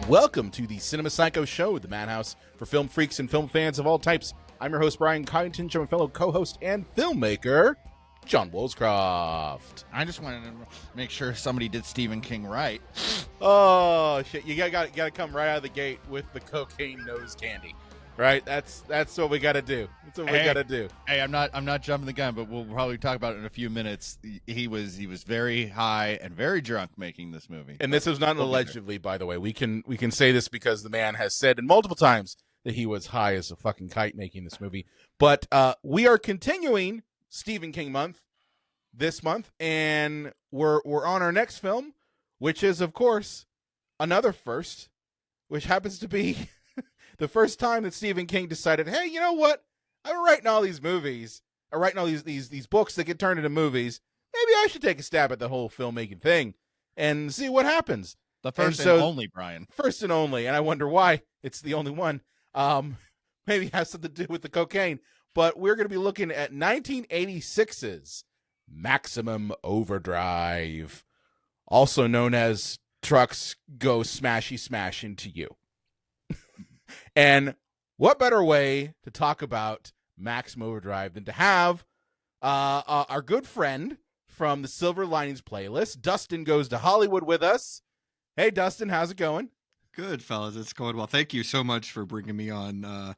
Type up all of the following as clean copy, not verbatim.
Welcome to the Cinema Psycho Show, the madhouse for film freaks and film fans of all types. I'm your host, Brian Coddington, my fellow co-host and filmmaker, John Woolscroft. I just wanted to make sure somebody did Stephen King right. Oh, shit. You gotta come right out of the gate with the cocaine nose candy. Right? That's what we gotta do. That's what we gotta do. Hey, I'm not jumping the gun, but we'll probably talk about it in a few minutes. He was very high and very drunk making this movie. And this is not allegedly, by the way. We can say this because the man has said in multiple times that he was high as a fucking kite making this movie. But we are continuing Stephen King month this month, and we're on our next film, which is, of course, another first, which happens to be the first time that Stephen King decided, hey, you know what? I'm writing all these movies. I'm writing all these books that get turned into movies. Maybe I should take a stab at the whole filmmaking thing and see what happens. The first and only, Brian. First and only, and I wonder why it's the only one. Maybe it has something to do with the cocaine. But we're going to be looking at 1986's Maximum Overdrive, also known as Trucks Go Smashy Smash Into You. And what better way to talk about Maximum Overdrive than to have our good friend from the Silver Linings playlist, Dustin Goes to Hollywood, with us. Hey, Dustin, how's it going? Good, fellas. It's going well. Thank you so much for bringing me on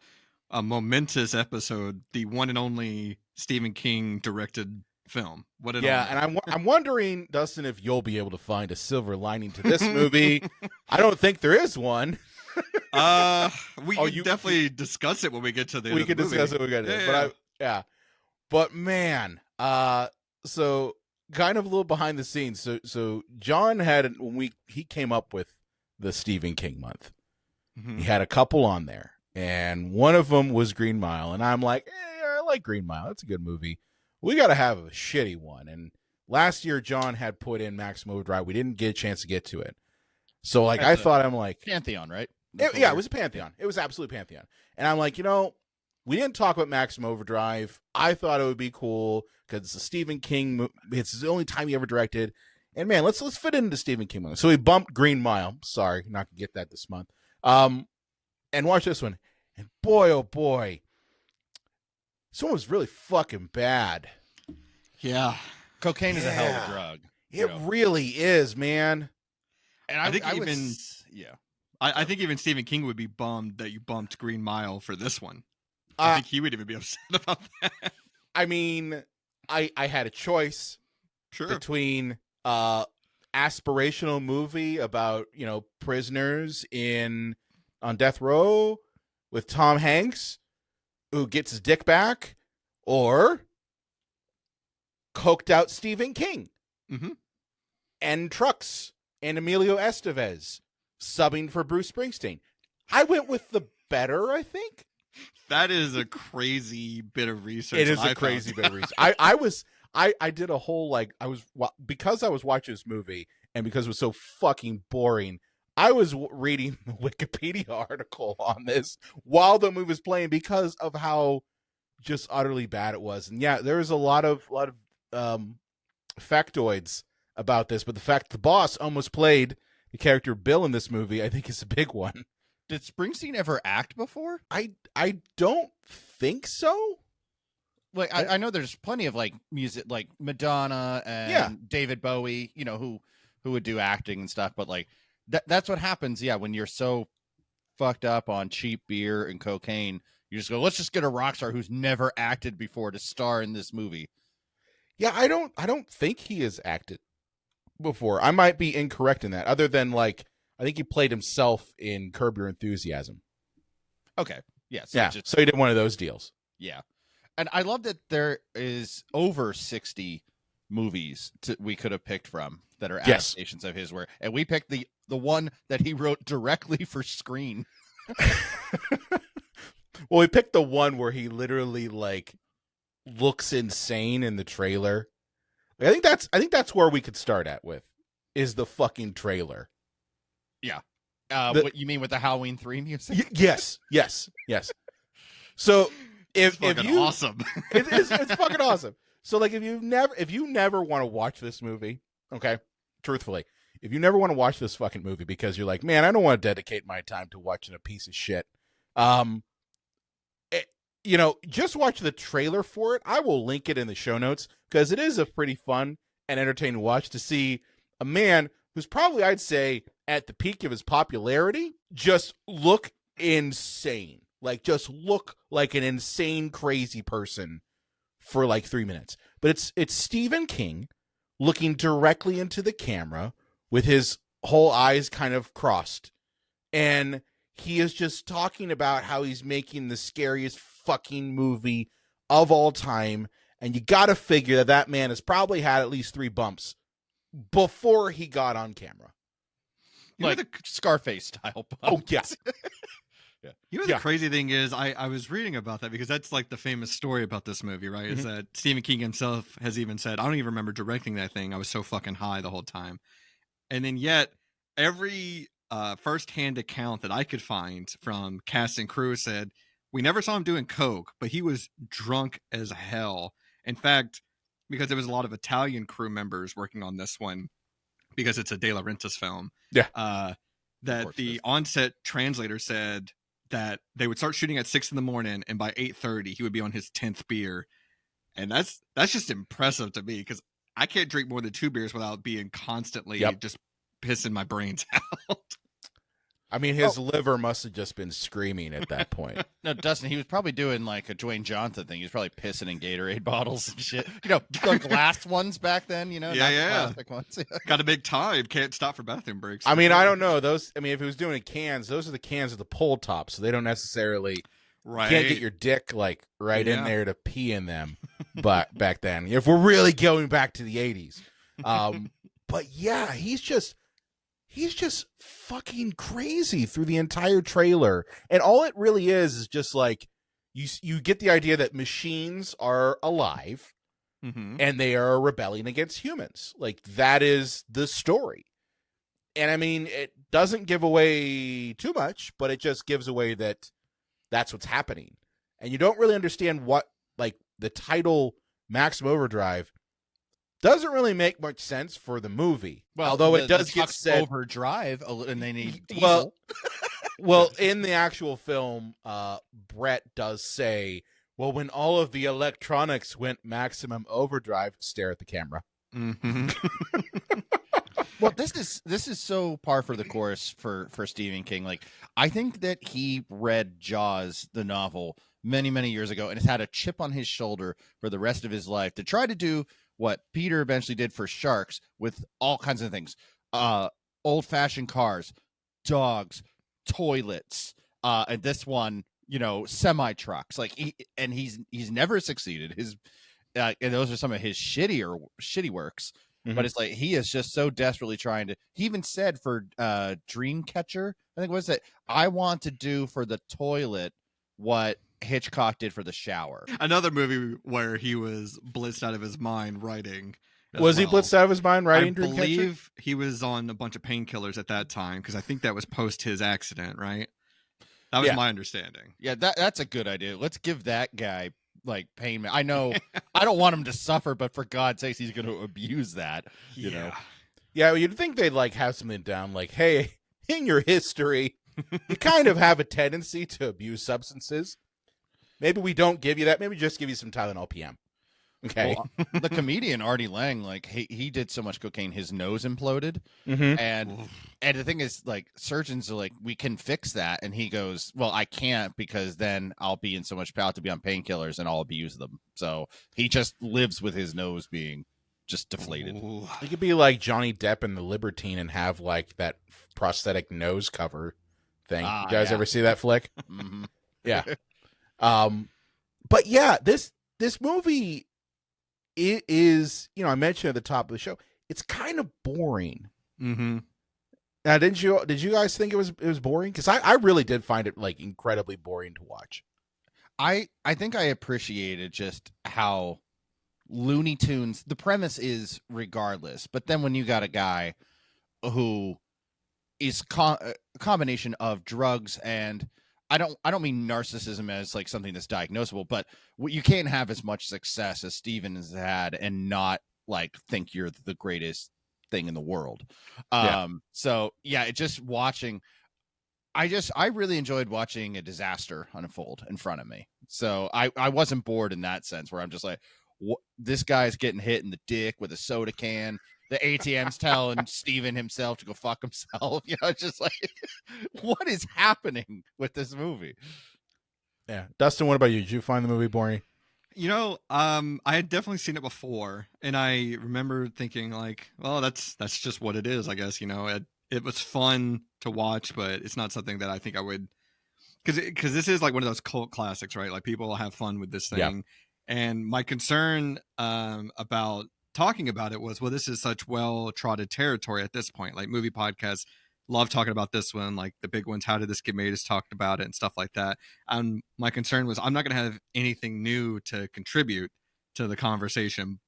a momentous episode, the one and only Stephen King directed film. What an honor. And I'm wondering, Dustin, if you'll be able to find a silver lining to this movie. I don't think there is one. We can definitely discuss it when we get to the end we of can the movie. discuss it when we get to it. But man, so kind of a little behind the scenes. So John had, when he came up with the Stephen King month, he had a couple on there, and one of them was Green Mile, and I'm like, I like Green Mile. That's a good movie. We got to have a shitty one. And last year, John had put in Maximum Overdrive. We didn't get a chance to get to it. So like, I'm like Pantheon, right? It was a Pantheon. It was absolutely Pantheon. And I'm like, we didn't talk about Maximum Overdrive. I thought it would be cool because it's a Stephen King movie. It's the only time he ever directed. And man, let's fit into Stephen King movie. So we bumped Green Mile. Sorry, not gonna get that this month. And watch this one. And boy, oh boy, this one was really fucking bad. Yeah, Cocaine is a hell of a drug. It really is, man. And I think I think even Stephen King would be bummed that you bumped Green Mile for this one. I think he would even be upset about that. I mean, I had a choice between aspirational movie about, prisoners on death row with Tom Hanks who gets his dick back, or coked out Stephen King and Trucks and Emilio Estevez subbing for Bruce Springsteen. I went with the better, I think. That is a crazy bit of research. It is a crazy bit of research. I did a whole, because I was watching this movie and because it was so fucking boring, I was reading the Wikipedia article on this while the movie was playing because of how just utterly bad it was. And yeah, there was a lot of factoids about this, but the fact the boss almost played the character Bill in this movie, I think, is a big one. Did Springsteen ever act before? I don't think so. Like I know there's plenty of music, like Madonna and David Bowie, who would do acting and stuff, but that's what happens. Yeah, when you're so fucked up on cheap beer and cocaine, you just go, let's just get a rock star who's never acted before to star in this movie. Yeah, I don't think he has acted before. I might be incorrect in that. Other than I think he played himself in Curb Your Enthusiasm. Okay. Yeah. So he did one of those deals. Yeah. And I love that there is over 60 movies we could have picked from that are adaptations of his work. And we picked the one that he wrote directly for screen. Well, we picked the one where he literally looks insane in the trailer. I think that's where we could start is the fucking trailer. Yeah. What you mean with the Halloween 3 music? Yes. So if you awesome, it's fucking awesome. So if you never want to watch this movie, okay, truthfully, if you never want to watch this fucking movie because you're like, man, I don't want to dedicate my time to watching a piece of shit. Just watch the trailer for it. I will link it in the show notes because it is a pretty fun and entertaining watch to see a man who's probably, I'd say, at the peak of his popularity, just look insane. Like, just look like an insane, crazy person for like 3 minutes. But it's Stephen King looking directly into the camera with his whole eyes kind of crossed. And he is just talking about how he's making the scariest fucking movie of all time. And you got to figure that man has probably had at least 3 bumps before he got on camera. Like the Scarface style bumps. Oh, yeah. Yeah. The crazy thing is, I was reading about that because that's like the famous story about this movie, right? Is that Stephen King himself has even said, I don't even remember directing that thing. I was so fucking high the whole time. And then yet, every first-hand account that I could find from cast and crew said, we never saw him doing coke, but he was drunk as hell. In fact, because there was a lot of Italian crew members working on this one, because it's a De Laurentiis film, that the on-set translator said that they would start shooting at 6 a.m. and by 8:30 he would be on his 10th beer. And that's just impressive to me because I can't drink more than 2 beers without being constantly just pissing my brains out. I mean, his liver must have just been screaming at that point. No, Dustin, he was probably doing like a Dwayne Johnson thing. He was probably pissing in Gatorade bottles and shit. The glass ones back then, not plastic ones. Got to make time. Can't stop for bathroom breaks. I mean, I don't know. If he was doing cans, those are the cans with the pull top, so they don't necessarily... Right. You can't get your dick like in there to pee in them. But back then, if we're really going back to the 80s. But yeah, he's just fucking crazy through the entire trailer. And all it really is just like you get the idea that machines are alive and they are rebelling against humans. Like, that is the story. And I mean, it doesn't give away too much, but it just gives away that that's what's happening. And you don't really understand what, like, the title Maximum Overdrive doesn't really make much sense for the movie. Well, although it does get said Overdrive, and they need diesel. Well, in the actual film, Brett does say, well, when all of the electronics went maximum overdrive, stare at the camera. Well, this is so par for the course for Stephen King. Like, I think that he read Jaws, the novel, many, many years ago, and has had a chip on his shoulder for the rest of his life to try to do what Peter eventually did for sharks with all kinds of things. Old-fashioned cars, dogs, toilets, and this one, semi-trucks. Like, he's never succeeded. His and those are some of his shitty works. But it's like he is just so desperately trying to. He even said for Dreamcatcher, I think was it, I want to do for the toilet what Hitchcock did for the shower. Another movie where he was blitzed out of his mind writing. Was he blitzed out of his mind writing I Dreamcatcher? believe he was on a bunch of painkillers at that time because I think that was post his accident, right? That was my understanding. Yeah, that's a good idea. Let's give that guy like pain. I know I don't want him to suffer, but for God's sakes, he's going to abuse that. You know. Yeah, well, you'd think they'd like have something down, like, hey, in your history, you kind of have a tendency to abuse substances. Maybe we don't give you that. Maybe just give you some Tylenol PM. Okay. Well, the comedian Artie Lang, like he did so much cocaine, his nose imploded, and the thing is, like, surgeons are like, we can fix that, and he goes, well, I can't because then I'll be in so much power to be on painkillers and I'll abuse them. So he just lives with his nose being just deflated. He could be like Johnny Depp in The Libertine and have like that prosthetic nose cover thing. You guys ever see that flick? Yeah. But yeah, this movie. It is, I mentioned at the top of the show, it's kind of boring. Now, did you guys think it was boring? Because I really did find it like incredibly boring to watch. I think I appreciated just how Looney Tunes, the premise is regardless, but then when you got a guy who is a combination of drugs and I don't mean narcissism as like something that's diagnosable, but you can't have as much success as Steven has had and not like think you're the greatest thing in the world. So yeah, it just watching. I really enjoyed watching a disaster unfold in front of me. So I wasn't bored in that sense, where I'm just like, this guy's getting hit in the dick with a soda can. The ATM's telling Steven himself to go fuck himself. You know, it's just like, what is happening with this movie? Yeah. Dustin, what about you? Did you find the movie boring? You know, I had definitely seen it before, and I remember thinking like, well, that's just what it is, I guess. You know, it was fun to watch, but it's not something that I think I would, because this is like one of those cult classics, right? Like people have fun with this thing. Yeah. And my concern about talking about it was, well, this is such well-trodden territory at this point. Like movie podcasts love talking about this one, like the big ones, How Did This Get Made, has talked about it and stuff like that. And my concern was, I'm not going to have anything new to contribute to the conversation,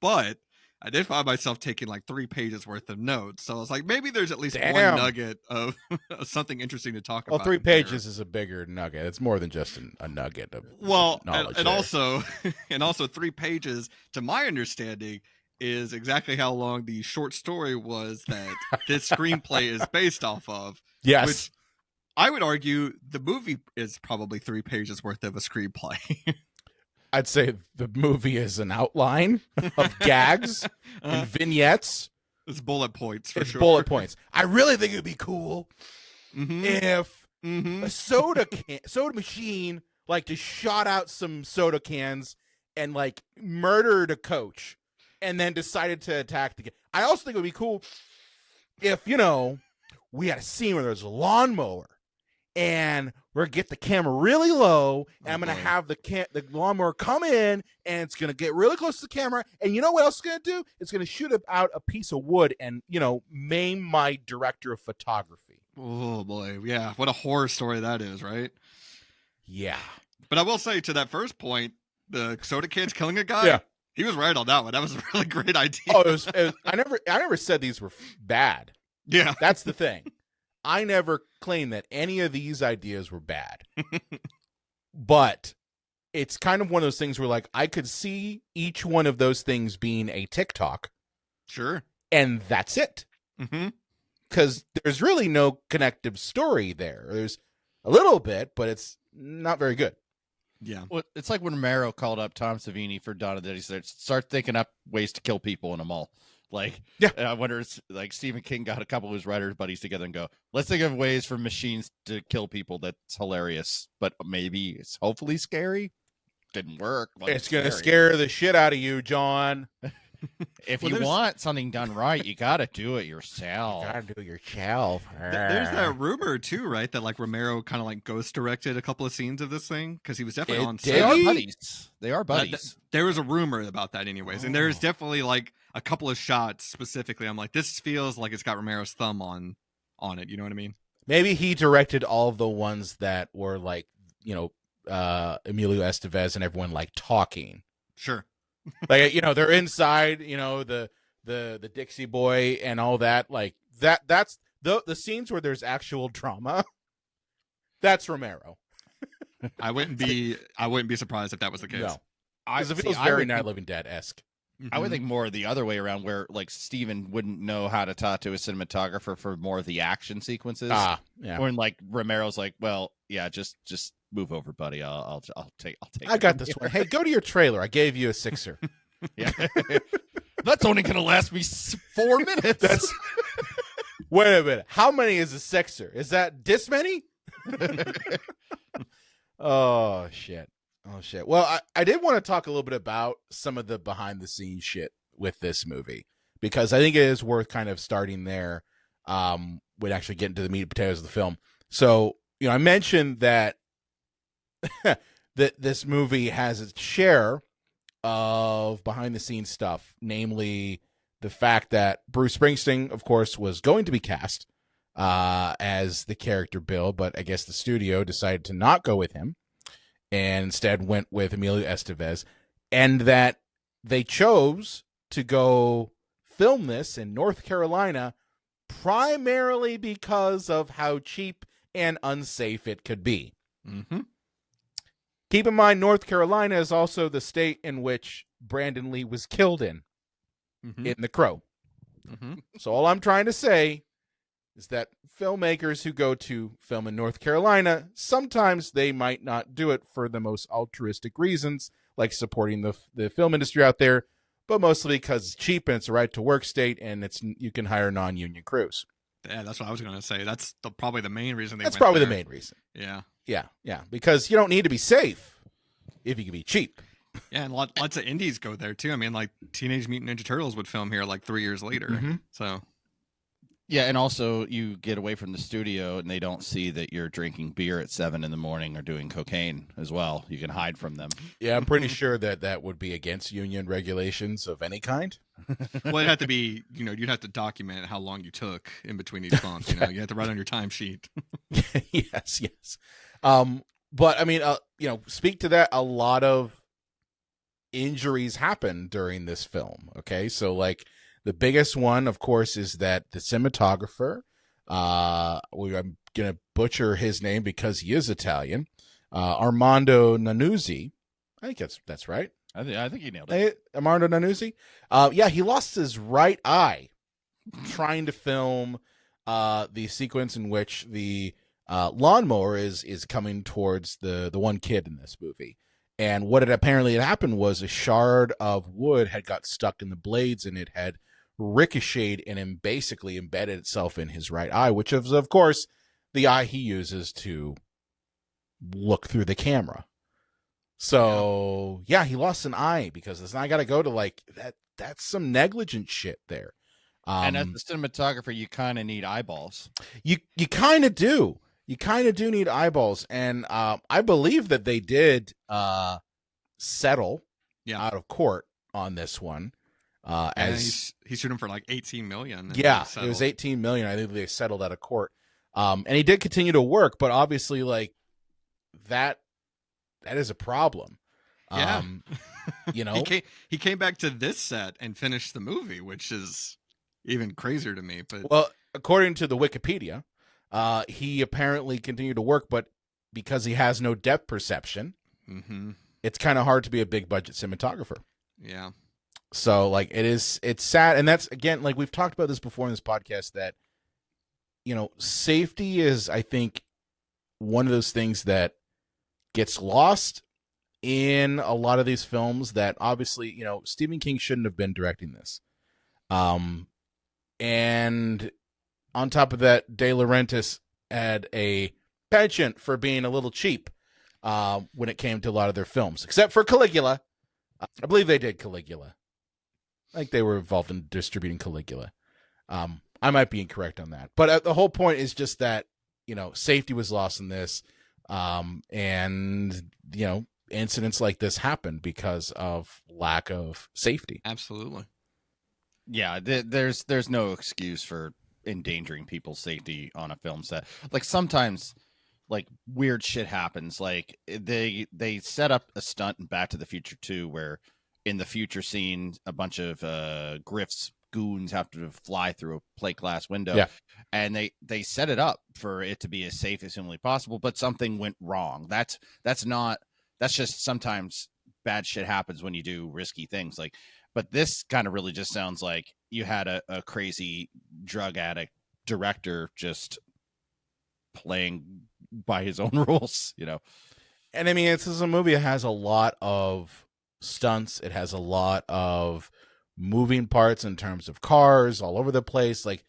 but I did find myself taking like 3 pages worth of notes. So I was like, maybe there's at least one nugget of something interesting to talk about. Well, 3 pages is a bigger nugget. It's more than just a nugget of knowledge. And also, and also 3 pages, to my understanding, is exactly how long the short story was that this screenplay is based off of. Yes. Which I would argue the movie is probably 3 pages worth of a screenplay. I'd say the movie is an outline of gags and vignettes. It's bullet points for it's sure. Bullet points. I really think it'd be cool if a soda machine like just shot out some soda cans and like murdered a coach and then decided to attack the. I also think it would be cool if, you know, we had a scene where there's a lawnmower. And we're going to get the camera really low, and I'm going to have the lawnmower come in, and it's going to get really close to the camera. And you know what else it's going to do? It's going to shoot out a piece of wood and, you know, maim my director of photography. Oh, boy. Yeah. What a horror story that is, right? Yeah. But I will say, to that first point, the soda cans killing a guy, yeah. He was right on that one. That was a really great idea. Oh, I never said these were bad. Yeah. That's the thing. I never claimed that any of these ideas were bad. But it's kind of one of those things where, like, I could see each one of those things being a TikTok. Sure. And that's it. Because there's really no connective story there. There's a little bit, but it's not very good. Yeah. Well, it's like when Romero called up Tom Savini for Dawn of the Dead. He said, start thinking up ways to kill people in a mall. Like, yeah, I wonder, it's like Stephen King got a couple of his writers buddies together and go, let's think of ways for machines to kill people that's hilarious, but maybe it's hopefully scary. Didn't work. It's going to scare the shit out of you, John. If you want something done right, you got to do it yourself. You got to do it yourself. There's that rumor too, right? That like Romero kind of like ghost directed a couple of scenes of this thing because he was definitely on set. They are buddies. They are buddies. There was a rumor about that anyways. And there's definitely like a couple of shots specifically. I'm like, this feels like it's got Romero's thumb on it. You know what I mean? Maybe he directed all of the ones that were like, you know, Emilio Estevez and everyone like talking. Sure. Like, you know, they're inside, you know, the Dixie boy and all that. Like that's the scenes where there's actual drama. That's Romero. I wouldn't be surprised if that was the case. No. Because it feels very Night of the Living Dead-esque. I would think more the other way around, where like Steven wouldn't know how to talk to a cinematographer for more of the action sequences. Yeah. When like Romero's like, well, yeah, just move over, buddy. I'll take. I got this one. Hey, go to your trailer. I gave you a 6er. Yeah. That's only gonna last me 4 minutes. Wait a minute. How many is a 6er? Is that this many? Oh shit. Well, I did want to talk a little bit about some of the behind the scenes shit with this movie, because I think it is worth kind of starting there when actually getting to the meat and potatoes of the film. So, you know, I mentioned that that this movie has its share of behind the scenes stuff, namely the fact that Bruce Springsteen, of course, was going to be cast as the character Bill, but I guess the studio decided to not go with him and instead went with Emilio Estevez, and that they chose to go film this in North Carolina primarily because of how cheap and unsafe it could be. Mm-hmm. Keep in mind, North Carolina is also the state in which Brandon Lee was killed in The Crow. Mm-hmm. So all I'm trying to say is that filmmakers who go to film in North Carolina, sometimes they might not do it for the most altruistic reasons, like supporting the film industry out there, but mostly because it's cheap and it's a right-to-work state, and you can hire non-union crews. Yeah, that's what I was going to say. That's probably the main reason That's probably the main reason. Yeah. Yeah, because you don't need to be safe if you can be cheap. Yeah, and lots of indies go there, too. I mean, like, Teenage Mutant Ninja Turtles would film here, like, 3 years later. Mm-hmm. So... Yeah, and also you get away from the studio and they don't see that you're drinking beer at 7 a.m. or doing cocaine as well. You can hide from them. Yeah, I'm pretty sure that would be against union regulations of any kind. Well, it'd have to be, you'd have to document how long you took in between each bump. You have to write on your timesheet. Yes. But I mean, speak to that. A lot of injuries happen during this film. Okay, so like. The biggest one, of course, is that the cinematographer, I'm going to butcher his name because he is Italian, Armando Nannuzzi. I think that's right. I think he nailed it. Armando Nannuzzi. He lost his right eye trying to film the sequence in which the lawnmower is coming towards the one kid in this movie. And what had apparently happened was a shard of wood had got stuck in the blades, and it had ricocheted and basically embedded itself in his right eye, which is, of course, the eye he uses to look through the camera. So, yeah, he lost an eye because this. And I got to go to, like, that's some negligent shit there. And as a cinematographer, you kind of need eyeballs. You kind of do. You kind of do need eyeballs. And I believe that they did settle out of court on this one. As he sued him for like $18 million. Yeah, it was $18 million. I think they settled out of court. And he did continue to work, but obviously, like, that is a problem. Yeah. He came back to this set and finished the movie, which is even crazier to me. But well, according to the Wikipedia, he apparently continued to work, but because he has no depth perception, it's kind of hard to be a big budget cinematographer. Yeah. So, like, it's sad. And that's, again, like, we've talked about this before in this podcast, that, safety is, I think, one of those things that gets lost in a lot of these films that obviously, Stephen King shouldn't have been directing this. And on top of that, De Laurentiis had a penchant for being a little cheap when it came to a lot of their films, except for Caligula. I believe they did Caligula. I think they were involved in distributing Caligula. I might be incorrect on that. But the whole point is just that, safety was lost in this. And, incidents like this happen because of lack of safety. Absolutely. Yeah, there's no excuse for endangering people's safety on a film set. Like, sometimes, like, weird shit happens. Like, they set up a stunt in Back to the Future 2 where in the future scene, a bunch of Griff's goons have to fly through a plate glass window. Yeah. And they set it up for it to be as safe as humanly possible, but something went wrong. That's just sometimes bad shit happens when you do risky things. Like, but this kind of really just sounds like you had a crazy drug addict director just playing by his own rules, And I mean, this is a movie that has a lot of stunts. It has a lot of moving parts in terms of cars all over the place. Like,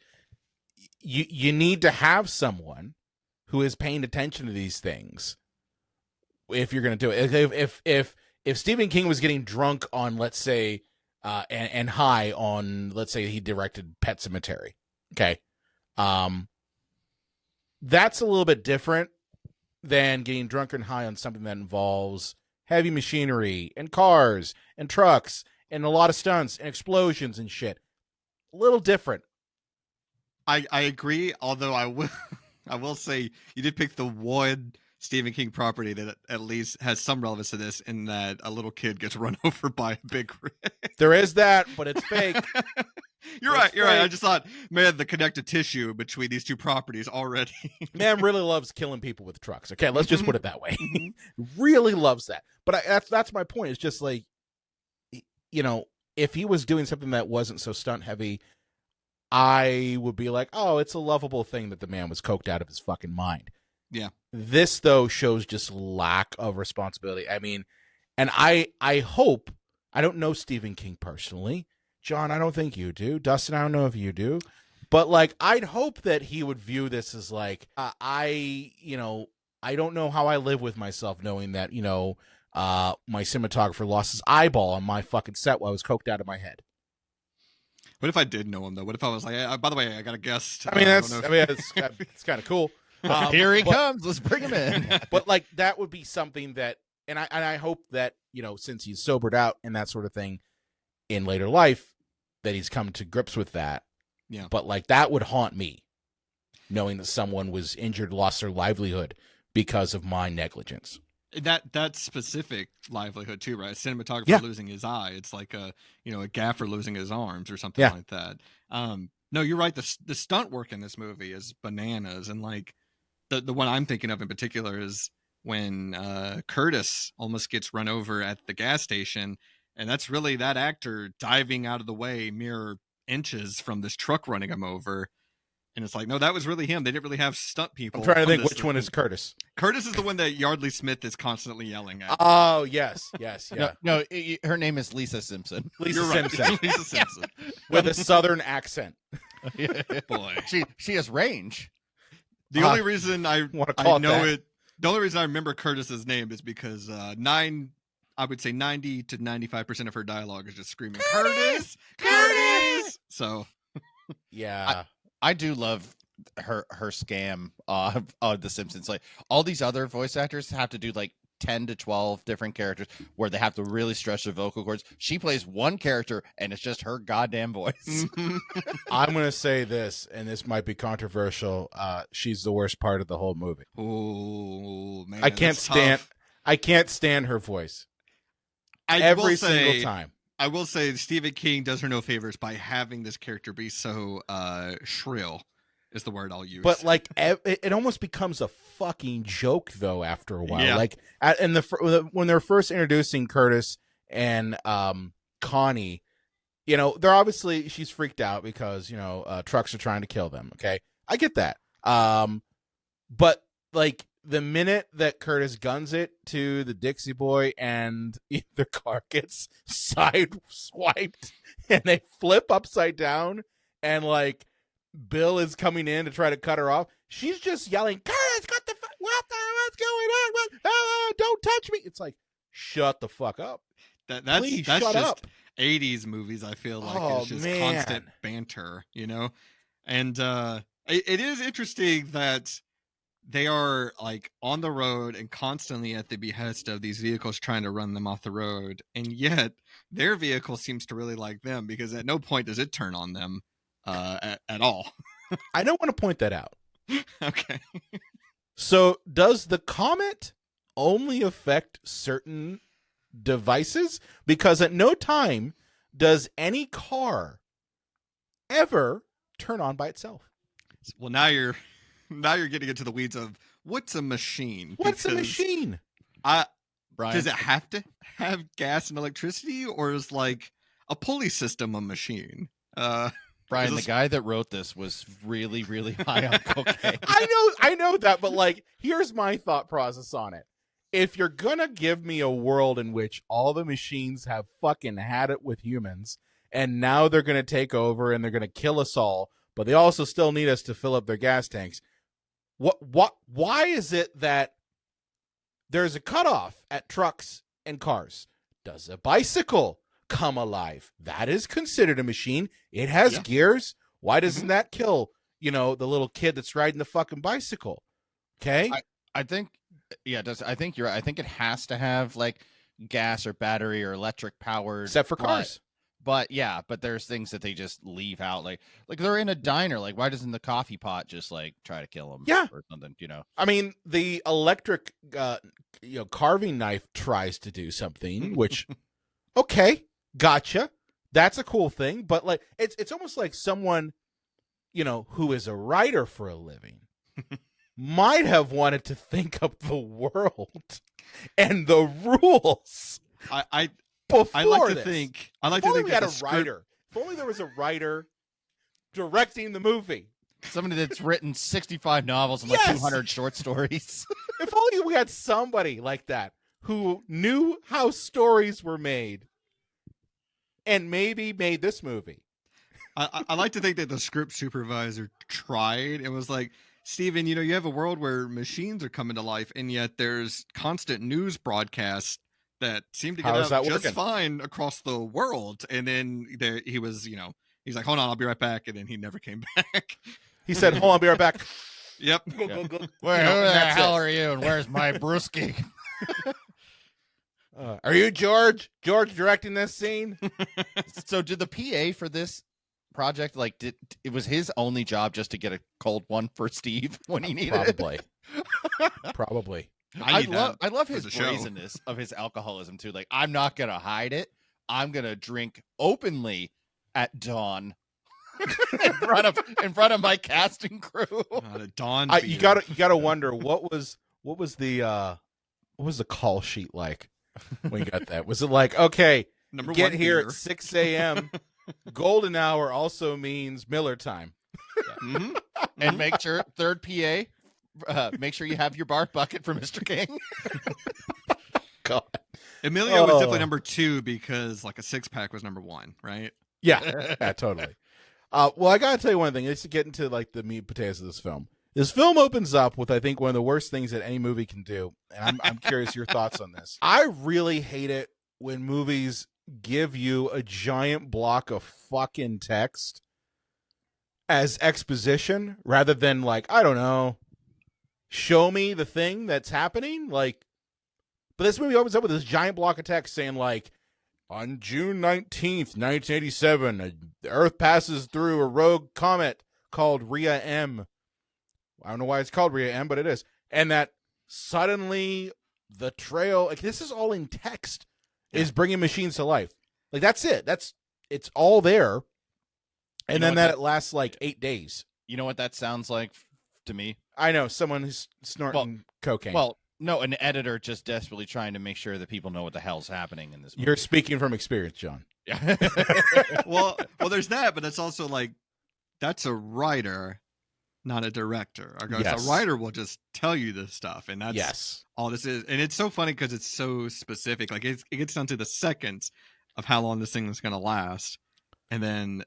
you need to have someone who is paying attention to these things if you're going to do it. If Stephen King was getting drunk on, let's say, and high on, let's say he directed Pet Sematary, okay, that's a little bit different than getting drunk and high on something that involves heavy machinery and cars and trucks and a lot of stunts and explosions and shit. A little different. I agree, although I will say you did pick the one Stephen King property that at least has some relevance to this, in that a little kid gets run over by a big rig. There is that, but it's fake. You're right. I just thought, man, the connective tissue between these two properties already. Man really loves killing people with trucks. Okay, let's just put it that way. Really loves that. But that's my point. It's just like, if he was doing something that wasn't so stunt heavy, I would be like, oh, it's a lovable thing that the man was coked out of his fucking mind. Yeah. This, though, shows just lack of responsibility. I mean, and I hope, I don't know Stephen King personally. John, I don't think you do. Dustin, I don't know if you do. But, like, I'd hope that he would view this as, like, I don't know how I live with myself knowing that, my cinematographer lost his eyeball on my fucking set while I was coked out of my head. What if I did know him though? What if I was like, by the way, I got a guest. I mean, it's kind of cool. Here he comes. Let's bring him in. But like that would be something that, and I hope that since he's sobered out and that sort of thing in later life, that he's come to grips with that. Yeah. But like that would haunt me, knowing that someone was injured, lost their livelihood because of my negligence. That specific livelihood too, right? A cinematographer losing his eye. It's like a gaffer losing his arms or something like that. No, you're right. The stunt work in this movie is bananas, and like the one I'm thinking of in particular is when Curtis almost gets run over at the gas station, and that's really that actor diving out of the way mere inches from this truck running him over. And it's like, no, that was really him. They didn't really have stunt people. I'm trying to think which one is Curtis. Curtis is the one that Yardley Smith is constantly yelling at. Oh, yes, yeah. No, her name is Lisa Simpson. Lisa Simpson. Lisa Simpson. With a southern accent. Boy. She has range. The only reason I know it, the only reason I remember Curtis's name is because I would say 90 to 95% of her dialogue is just screaming, Curtis! Curtis! So, yeah. I do love her scam of The Simpsons. Like all these other voice actors have to do like 10 to 12 different characters where they have to really stretch their vocal cords. She plays one character and it's just her goddamn voice. I'm going to say this, and this might be controversial. She's the worst part of the whole movie. Oh, man. I can't stand her voice. Every single time. I will say Stephen King does her no favors by having this character be so shrill is the word I'll use. But like it almost becomes a fucking joke though after a while. Yeah. Like when they're first introducing Curtis and Connie, they're obviously she's freaked out because trucks are trying to kill them. Okay, I get that. But like the minute that Curtis guns it to the Dixie boy and the car gets side-swiped and they flip upside down and like Bill is coming in to try to cut her off, she's just yelling, Curtis, what's going on? Don't touch me. It's like, shut the fuck up. That's shut just up. 80s movies, I feel like. It's just constant banter, And it is interesting that they are like on the road and constantly at the behest of these vehicles trying to run them off the road. And yet their vehicle seems to really like them because at no point does it turn on them at all. I don't want to point that out. Okay. So does the comet only affect certain devices? Because at no time does any car ever turn on by itself. Well, now you're getting into the weeds of what's a machine. What's a machine? Brian, does it have to have gas and electricity, or is like a pulley system a machine? Brian, the guy that wrote this was really, really high on cocaine. I know that, but like, here's my thought process on it. If you're gonna give me a world in which all the machines have fucking had it with humans, and now they're gonna take over and they're gonna kill us all, but they also still need us to fill up their gas tanks. Why is it that there's a cutoff at trucks and cars? Does a bicycle come alive? That is considered a machine. It has gears. Why doesn't that kill, the little kid that's riding the fucking bicycle? Okay. I think, I think you're right. I think it has to have like gas or battery or electric powered. Except for cars. But there's things that they just leave out. Like they're in a diner. Like, why doesn't the coffee pot just like try to kill them? Yeah. Or something, I mean, the electric, carving knife tries to do something, which, okay, gotcha. That's a cool thing. But like, it's almost like someone, who is a writer for a living might have wanted to think up the world and the rules. I like to think we had that a writer. If only there was a writer directing the movie. Somebody that's written 65 novels and Yes! like 200 short stories. If only we had somebody like that who knew how stories were made and maybe made this movie. I like to think that the script supervisor tried. It was like, Steven, you have a world where machines are coming to life, and yet there's constant news broadcasts that seem to get out just working? fine across the world. And then he was, he's like, hold on, I'll be right back. And then he never came back. He said, hold on, I'll be right back. Yep. Who the hell are you, and where's my brewski? Are you George? George directing this scene? So did the PA for this project, like, it was his only job just to get a cold one for Steve when he needed Probably. it? Probably. I love his the show. brazenness of his alcoholism too. Like, I'm not gonna hide it. I'm gonna drink openly at dawn in front of my casting crew. The dawn. You gotta wonder what was the call sheet like when you got that? Was it like, okay, Number get one here beer. at 6 a.m. Golden hour also means Miller time. Mm-hmm. And make sure third PA. Make sure you have your bar bucket for Mr. King. God. Emilio was definitely number 2 because like a 6-pack was number 1, right? Yeah, totally. Well, I gotta tell you one thing. Let's get into like the meat and potatoes of this film. This film opens up with, I think, one of the worst things that any movie can do, and I'm curious your thoughts on this. I really hate it when movies give you a giant block of fucking text as exposition rather than, like, I don't know, show me the thing that's happening. Like, but this movie opens up with this giant block of text saying, like, on June 19th, 1987, the Earth passes through a rogue comet called Rhea M. I don't know why it's called Rhea M, but it is. And that suddenly the trail, like, this is all in text, is bringing machines to life. Like, that's it. It's all there. And then that lasts like 8 days. You know what that sounds like to me? I know, someone who's snorting cocaine. Well, no, an editor just desperately trying to make sure that people know what the hell's happening in this movie. You're speaking from experience, John. Yeah. well, there's that, but it's also like, that's a writer, not a director. Yes. A writer will just tell you this stuff, and that's Yes. all this is. And it's so funny because it's so specific. Like, it gets down to the seconds of how long this thing is going to last, and then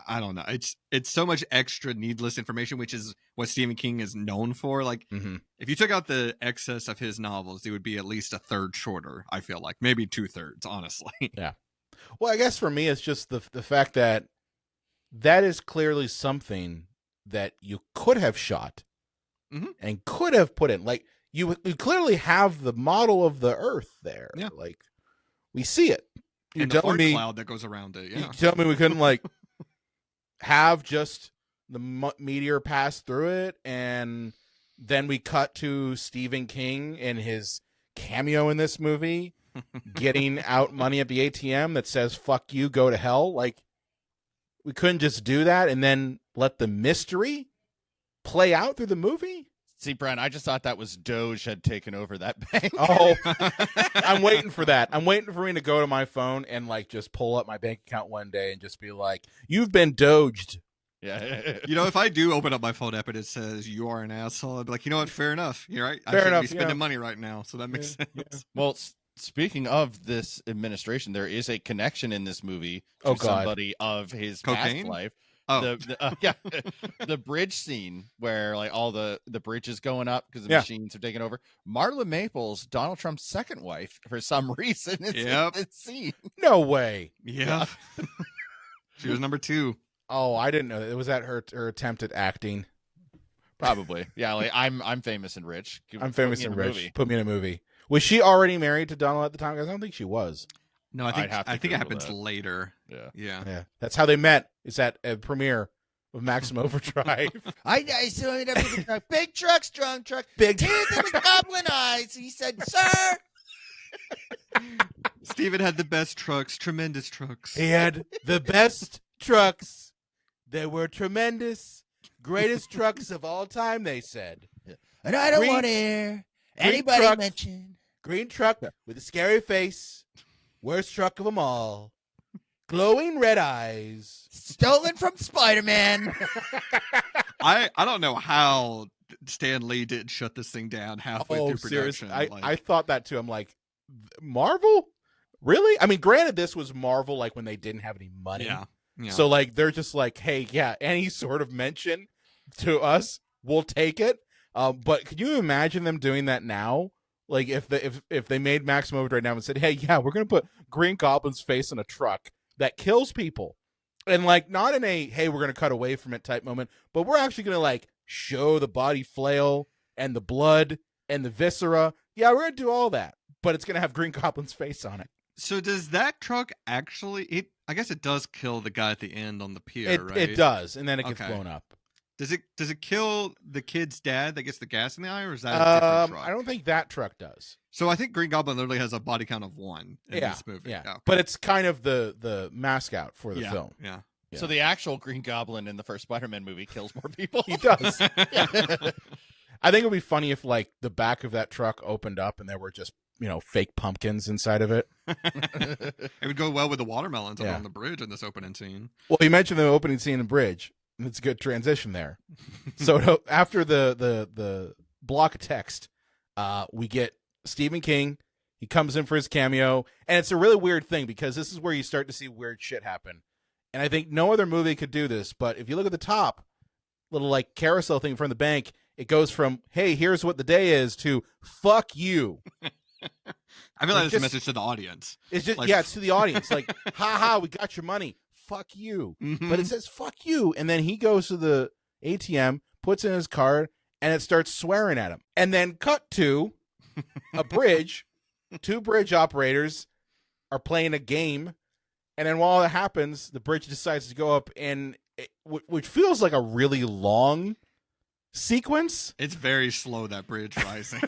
I don't know. It's so much extra needless information, which is what Stephen King is known for. Like, if you took out the excess of his novels, it would be at least a third shorter. I feel like maybe 2/3, honestly. Yeah. Well, I guess for me, it's just the fact that is clearly something that you could have shot and could have put in. Like, you clearly have the model of the Earth there. Yeah. Like, we see it. You're And the telling fart me cloud that goes around it. Yeah. You tell me we couldn't, like, have just the meteor pass through it, and then we cut to Stephen King in his cameo in this movie getting out money at the ATM that says, fuck you, go to hell. Like, we couldn't just do that and then let the mystery play out through the movie? See, Brian, I just thought that was Doge had taken over that bank. Oh, I'm waiting for that. I'm waiting for me to go to my phone and, like, just pull up my bank account one day and just be like, you've been doged. Yeah. If I do open up my phone app and it says you are an asshole, I'd be like, you know what? Fair enough. You're right. I shouldn't be spending money right now. So that makes sense. Yeah. Well, speaking of this administration, there is a connection in this movie to somebody of his Cocaine? past life. Oh, The bridge scene where, like, all the bridge is going up because the machines are taking over. Marla Maples, Donald Trump's second wife, for some reason, is in this scene. No way. yeah. She was number 2. Oh, I didn't know that. Was that her attempt at acting? Probably. Yeah, like, I'm famous and rich. I'm famous and rich. Movie. Put me in a movie. Was she already married to Donald at the time? Because I don't think she was. No, I think it Google happens that. later. Yeah. That's how they met. Is at a premiere of Maximum Overdrive. I saw it up in the truck. Big truck, strong truck. Big Tears in his goblin eyes. He said, sir. Steven had the best trucks, tremendous trucks. He had the best trucks. They were tremendous. Greatest trucks of all time, they said. And I don't want to hear anybody truck. mention. Green truck with a scary face. Worst truck of them all. glowing red eyes. Stolen from Spider-Man. I don't know how Stan Lee didn't shut this thing down halfway through production. I thought that too. I'm like, Marvel? Really? I mean, granted, this was Marvel like when they didn't have any money. Yeah. So like they're just like, hey, yeah, any sort of mention to us, we'll take it. But could you imagine them doing that now? Like if they made Maximum Overdrive now and said, hey, yeah, we're gonna put Green Goblin's face in a truck that kills people, and like not in a hey, we're gonna cut away from it type moment, but we're actually gonna like show the body flail and the blood and the viscera. Yeah, we're gonna do all that, but it's gonna have Green Goblin's face on it. So does that truck actually? I guess it does kill the guy at the end on the pier, right? It does, and then it gets blown up. Does it kill the kid's dad that gets the gas in the eye, or is that a different truck? I don't think that truck does. So I think Green Goblin literally has a body count of 1 in this movie. Yeah, okay. But it's kind of the mascot for the film. Yeah. So the actual Green Goblin in the first Spider-Man movie kills more people. He does. I think it would be funny if like the back of that truck opened up and there were just fake pumpkins inside of it. It would go well with the watermelons on the bridge in this opening scene. Well, you mentioned the opening scene in the bridge. It's a good transition there. So after the block of text, we get Stephen King. He comes in for his cameo, and it's a really weird thing because this is where you start to see weird shit happen. And I think no other movie could do this, but if you look at the top, little like carousel thing from the bank, it goes from, hey, here's what the day is, to fuck you. I feel like it's a message to the audience. It's just, it's to the audience. Like, ha, we got your money. Fuck you. Mm-hmm. But it says fuck you. And then he goes to the ATM, puts in his card, and it starts swearing at him. And then cut to a bridge. 2 bridge operators are playing a game. And then while that happens, the bridge decides to go up, and which feels like a really long sequence. It's very slow, that bridge rising.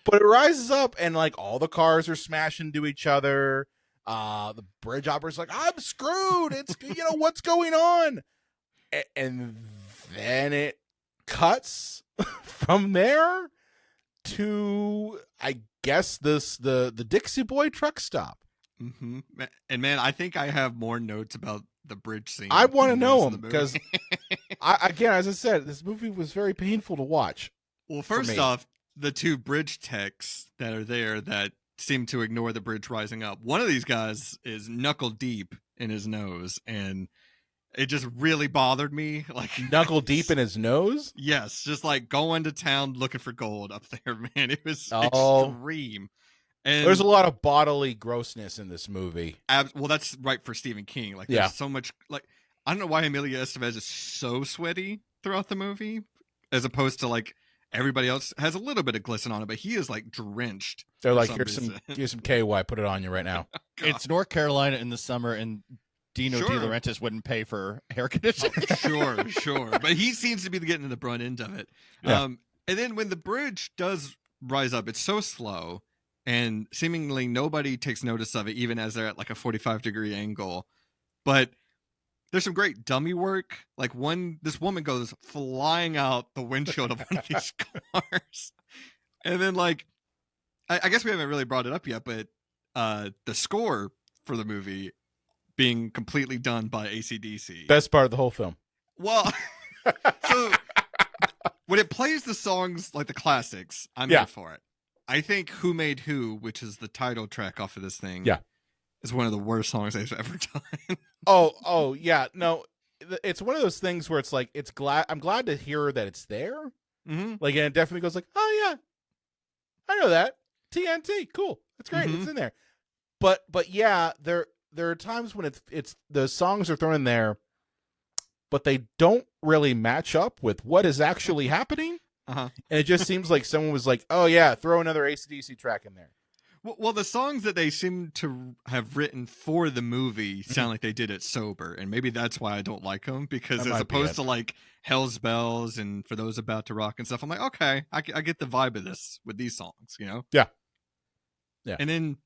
But it rises up, and like all the cars are smashing into each other. The bridge operator's like, I'm screwed. It's what's going on? And then it cuts from there to, I guess, the Dixie Boy truck stop. Mm-hmm. And man, I think I have more notes about the bridge scene. I want to know them because, again, as I said, this movie was very painful to watch. Well, first off, the 2 bridge techs that are there that seem to ignore the bridge rising up. One of these guys is knuckle deep in his nose, and it just really bothered me. Like knuckle deep in his nose? Yes, just like going to town looking for gold up there, man. It was extreme. And there's a lot of bodily grossness in this movie. Well, that's right for Stephen King. Like, there's so much. Like, I don't know why Emilio Estevez is so sweaty throughout the movie, as opposed to like everybody else has a little bit of glisten on it, but he is like drenched. They're like, here's some KY, put it on you right now. It's North Carolina in the summer, and Dino De Laurentiis wouldn't pay for hair conditioning. Sure. But he seems to be getting the brunt end of it. Yeah. And then when the bridge does rise up, it's so slow, and seemingly nobody takes notice of it, even as they're at like a 45-degree angle. But there's some great dummy work. Like this woman goes flying out the windshield of one of these cars. And then like, I guess we haven't really brought it up yet, but the score for the movie being completely done by AC/DC. Best part of the whole film. Well, so when it plays the songs like the classics, I'm here for it. I think Who Made Who, which is the title track off of this thing, is one of the worst songs they've ever done. Oh, yeah. No, it's one of those things where it's like, I'm glad to hear that it's there. Mm-hmm. Like, and it definitely goes like, oh yeah, I know that. TNT, cool. That's great. Mm-hmm. It's in there. But yeah, there are times when it's the songs are thrown in there, but they don't really match up with what is actually happening. Uh-huh. And it just seems like someone was like, oh yeah, throw another AC/DC track in there. Well, the songs that they seem to have written for the movie sound like they did it sober, and maybe that's why I don't like them, because as opposed to like Hell's Bells and For Those About to Rock and stuff, I'm like, okay, I get the vibe of this with these songs, Yeah. And then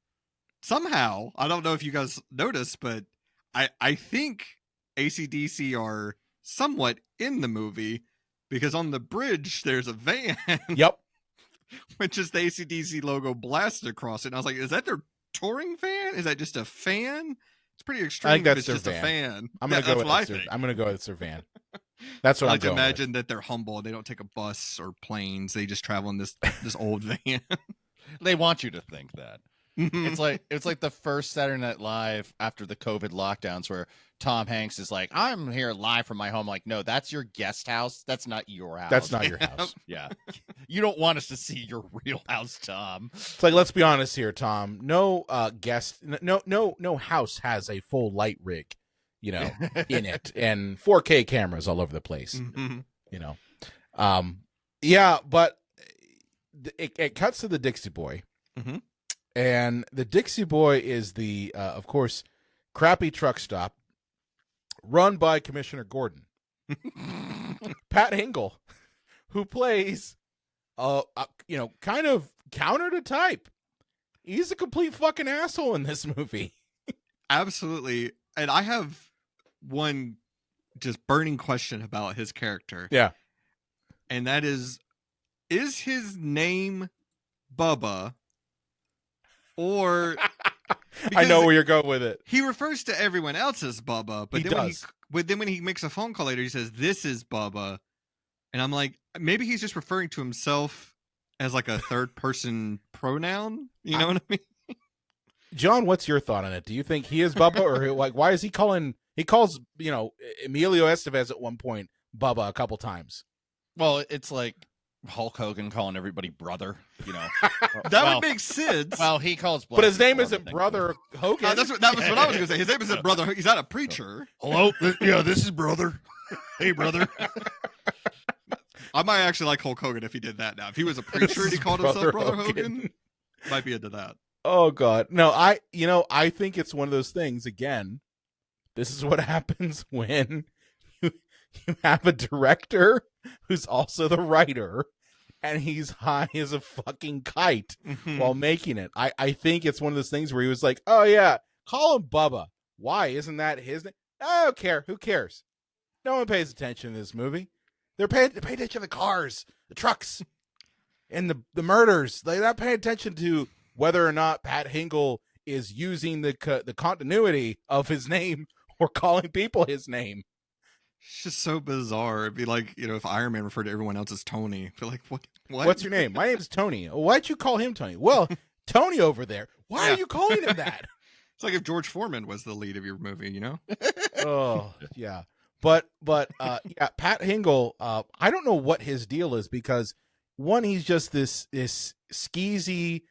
somehow, I don't know if you guys noticed, but I think AC/DC are somewhat in the movie, because on the bridge there's a van. Yep. Which is the AC/DC logo blasted across it. And I was like, is that their touring van? Is that just a fan? It's pretty extreme. I think that's it's just a Servan. fan. I'm gonna go with I'm gonna go with Servan. That's what I I'm like to going imagine with. that they're humble. They don't take a bus or planes. They just travel in this old van. They want you to think that. Mhm. It's like the first Saturday Night Live after the COVID lockdowns where Tom Hanks is like, I'm here live from my home. Like, no, that's your guest house. That's not your house. That's not your house. Yeah. You don't want us to see your real house, Tom. It's like, let's be honest here, Tom. No no house has a full light rig, in it, and 4K cameras all over the place. Mhm. Yeah, but it cuts to the Dixie Boy. Mhm. And the Dixie Boy is the, of course, crappy truck stop run by Commissioner Gordon. Pat Hingle, who plays, kind of counter to type. He's a complete fucking asshole in this movie. Absolutely. And I have one just burning question about his character. Yeah. And that is his name Bubba? Or I know where you're going with it. he refers to everyone else as Bubba, but He then does. when he makes a phone call later, he says, "This is Bubba," and I'm like, maybe he's just referring to himself as like a third person pronoun. You know what I mean? John, what's your thought on it? Do you think he is Bubba, or like why is he calling? He calls Emilio Estevez at one point Bubba a couple times. Well, it's like Hulk Hogan calling everybody brother, That would make sense. Well, he calls But his name Blood isn't Thing. Brother Hogan. that was what I was going to say. His name isn't Brother. He's not a preacher. Hello? Yeah, this is brother. Hey, brother. I might actually like Hulk Hogan if he did that now. If he was a preacher and he called himself Brother Hogan, might be into that. Oh God, no! I think it's one of those things. Again, this is what happens when you have a director who's also the writer, and he's high as a fucking kite while making it. I think it's one of those things where he was like, "Oh yeah, call him Bubba. Why isn't that his name? I don't care. Who cares? No one pays attention to this movie. They pay attention to the cars, the trucks, and the murders. They're not paying attention to whether or not Pat Hingle is using the continuity of his name or calling people his name." It's just so bizarre. It'd be like, if Iron Man referred to everyone else as Tony. I'd be like, what? What's your name? My name's Tony. Why'd you call him Tony? Well, Tony over there. Why are you calling him that? It's like if George Foreman was the lead of your movie, Oh, yeah. But yeah, Pat Hingle, I don't know what his deal is, because one, he's just this skeezy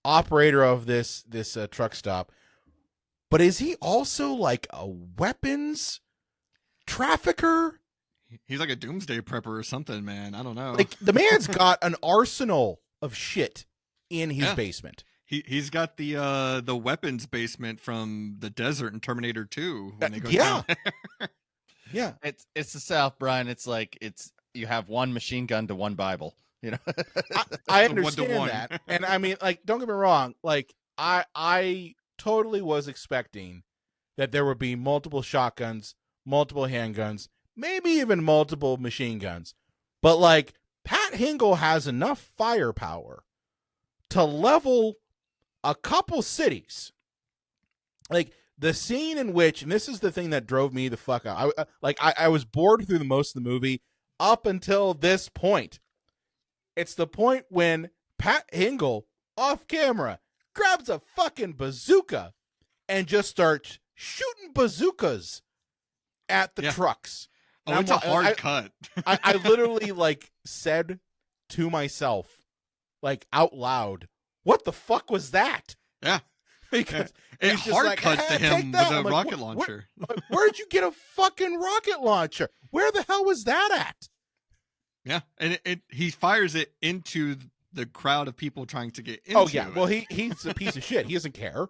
operator of this truck stop. But is he also like a weapons trafficker? He's like a doomsday prepper or something, man. I don't know. Like, the man's got an arsenal of shit in his basement. He's got the weapons basement from the desert in Terminator 2 when they go Yeah. down there. Yeah. It's the South, Brian. It's like you have one machine gun to one Bible. I The understand one-to-one. that, and I mean, like, don't get me wrong. Like, I totally was expecting that there would be multiple shotguns, multiple handguns, maybe even multiple machine guns. But like, Pat Hingle has enough firepower to level a couple cities. Like, the scene in which, and this is the thing that drove me the fuck out. I was bored through the most of the movie up until this point. It's the point when Pat Hingle, off camera, grabs a fucking bazooka and just starts shooting bazookas at the trucks. Oh, it's a hard cut. I literally said to myself, out loud, "What the fuck was that?" Yeah. Because it he's just hard like, cuts to "Hey, him take that." with a I'm like, rocket launcher. Where'd you get a fucking rocket launcher? Where the hell was that at? Yeah, and he fires it into the crowd of people trying to get into Oh yeah, it. well he's a piece of shit. He doesn't care.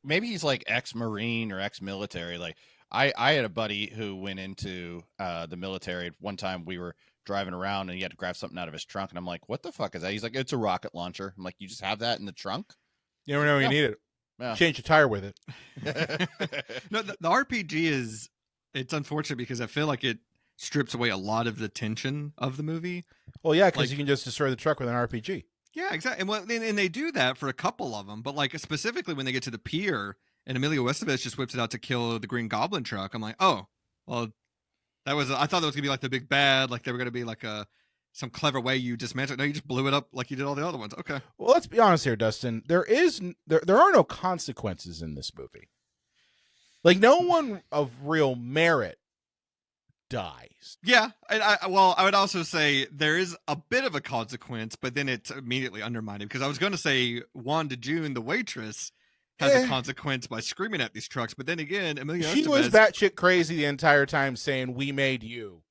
Maybe he's like ex-Marine or ex-military. Like I had a buddy who went into the military. One time we were driving around and he had to grab something out of his trunk, and I'm like, "What the fuck is that?" He's like, "It's a rocket launcher." I'm like, "You just have that in the trunk?" You never know when you need it. Yeah. Change your tire with it. No, the RPG it's unfortunate because I feel like it strips away a lot of the tension of the movie. Well, yeah, because you can just destroy the truck with an RPG. Yeah, exactly. And they do that for a couple of them, but specifically when they get to the pier and Emilio Estevez just whips it out to kill the Green Goblin truck. I'm like, oh, well, I thought that was gonna be like the big bad, like they were gonna be like some clever way you dismantle it. No, you just blew it up like you did all the other ones. Okay. Well, let's be honest here, Dustin. There are no consequences in this movie. Like, no one of real merit dies. Yeah, I would also say there is a bit of a consequence, but then it's immediately undermined because I was going to say Wanda June, the waitress, has a consequence by screaming at these trucks, but then again, Emilio she Estevez was batshit crazy the entire time, saying, "We made you."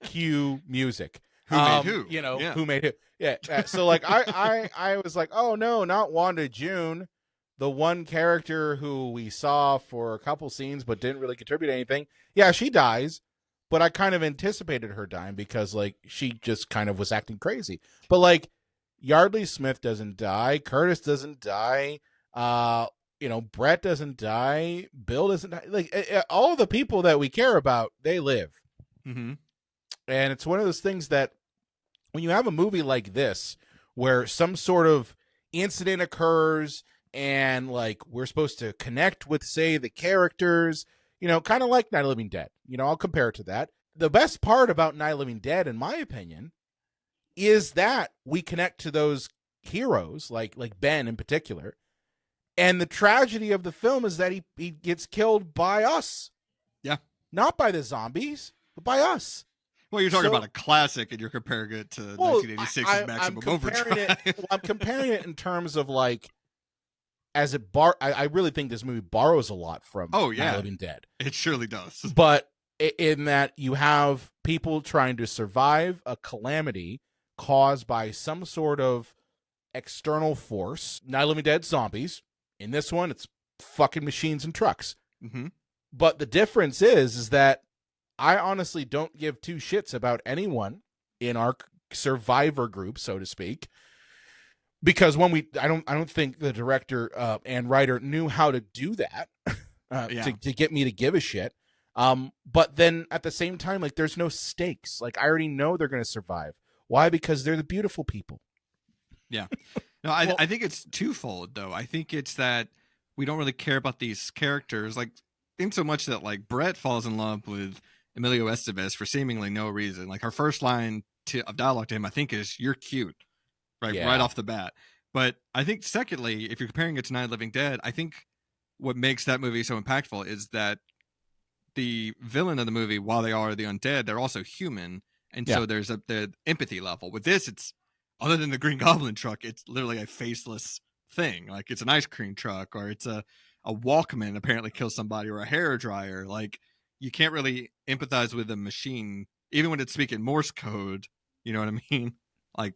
Cue music. Who made who? You know, who made who? Yeah. So like, I was like, oh no, not Wanda June, the one character who we saw for a couple scenes but didn't really contribute anything. Yeah, she dies. But I kind of anticipated her dying because, like, she just kind of was acting crazy. But, like, Yardley Smith doesn't die. Curtis doesn't die. Brett doesn't die. Bill doesn't die. Like, all of the people that we care about, they live. Mm-hmm. And it's one of those things that when you have a movie like this where some sort of incident occurs and, like, we're supposed to connect with, say, the characters, kind of like Night of the Living Dead. I'll compare it to that. The best part about Night of the Living Dead, in my opinion, is that we connect to those heroes, like Ben in particular. And the tragedy of the film is that he gets killed by us. Yeah. Not by the zombies, but by us. Well, you're talking about a classic, and you're comparing it to 1986's Maximum Overdrive. I'm comparing it in terms of, like, I really think this movie borrows a lot from Night of the Living Dead. It surely does. But in that you have people trying to survive a calamity caused by some sort of external force. Night of the Living Dead, zombies. In this one, it's fucking machines and trucks. Mm-hmm. But the difference is that I honestly don't give two shits about anyone in our survivor group, so to speak. Because I don't think the director and writer knew how to do that to get me to give a shit. But then at the same time, like, there's no stakes. Like, I already know they're going to survive. Why? Because they're the beautiful people. Yeah. No, I think it's twofold, though. I think it's that we don't really care about these characters, like, in so much that, like, Brett falls in love with Emilio Estevez for seemingly no reason. Like, her first line of dialogue to him, I think, is, "You're cute." Right off the bat. But I think, secondly, if you're comparing it to Night of the Living Dead, I think what makes that movie so impactful is that the villain of the movie, while they are the undead, they're also human. And so there's the empathy level. With this, it's, other than the Green Goblin truck, it's literally a faceless thing. Like, it's an ice cream truck, or it's a Walkman apparently kills somebody, or a hairdryer. Like, you can't really empathize with a machine, even when it's speaking Morse code. You know what I mean? Like,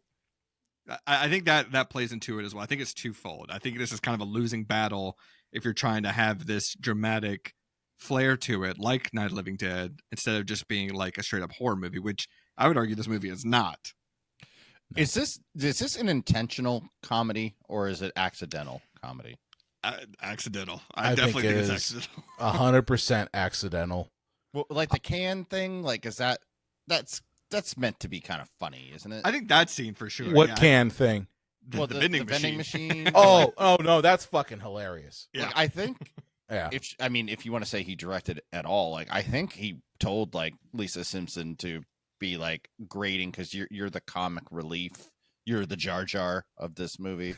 I think that plays into it as well. I think it's twofold. I think this is kind of a losing battle if you're trying to have this dramatic flair to it, like Night of the Living Dead, instead of just being like a straight up horror movie, which I would argue this movie is not. Is this an intentional comedy, or is it accidental comedy? Accidental. I definitely think it's accidental. 100% accidental. Well, like the can thing, like, is that's meant to be kind of funny, isn't it? I think that scene for sure. What can thing? The vending machine. Oh, no, that's fucking hilarious. Yeah, like, I think. Yeah. If you want to say he directed at all, like, I think he told, like, Lisa Simpson to be, like, grading, because you're the comic relief, you're the Jar Jar of this movie.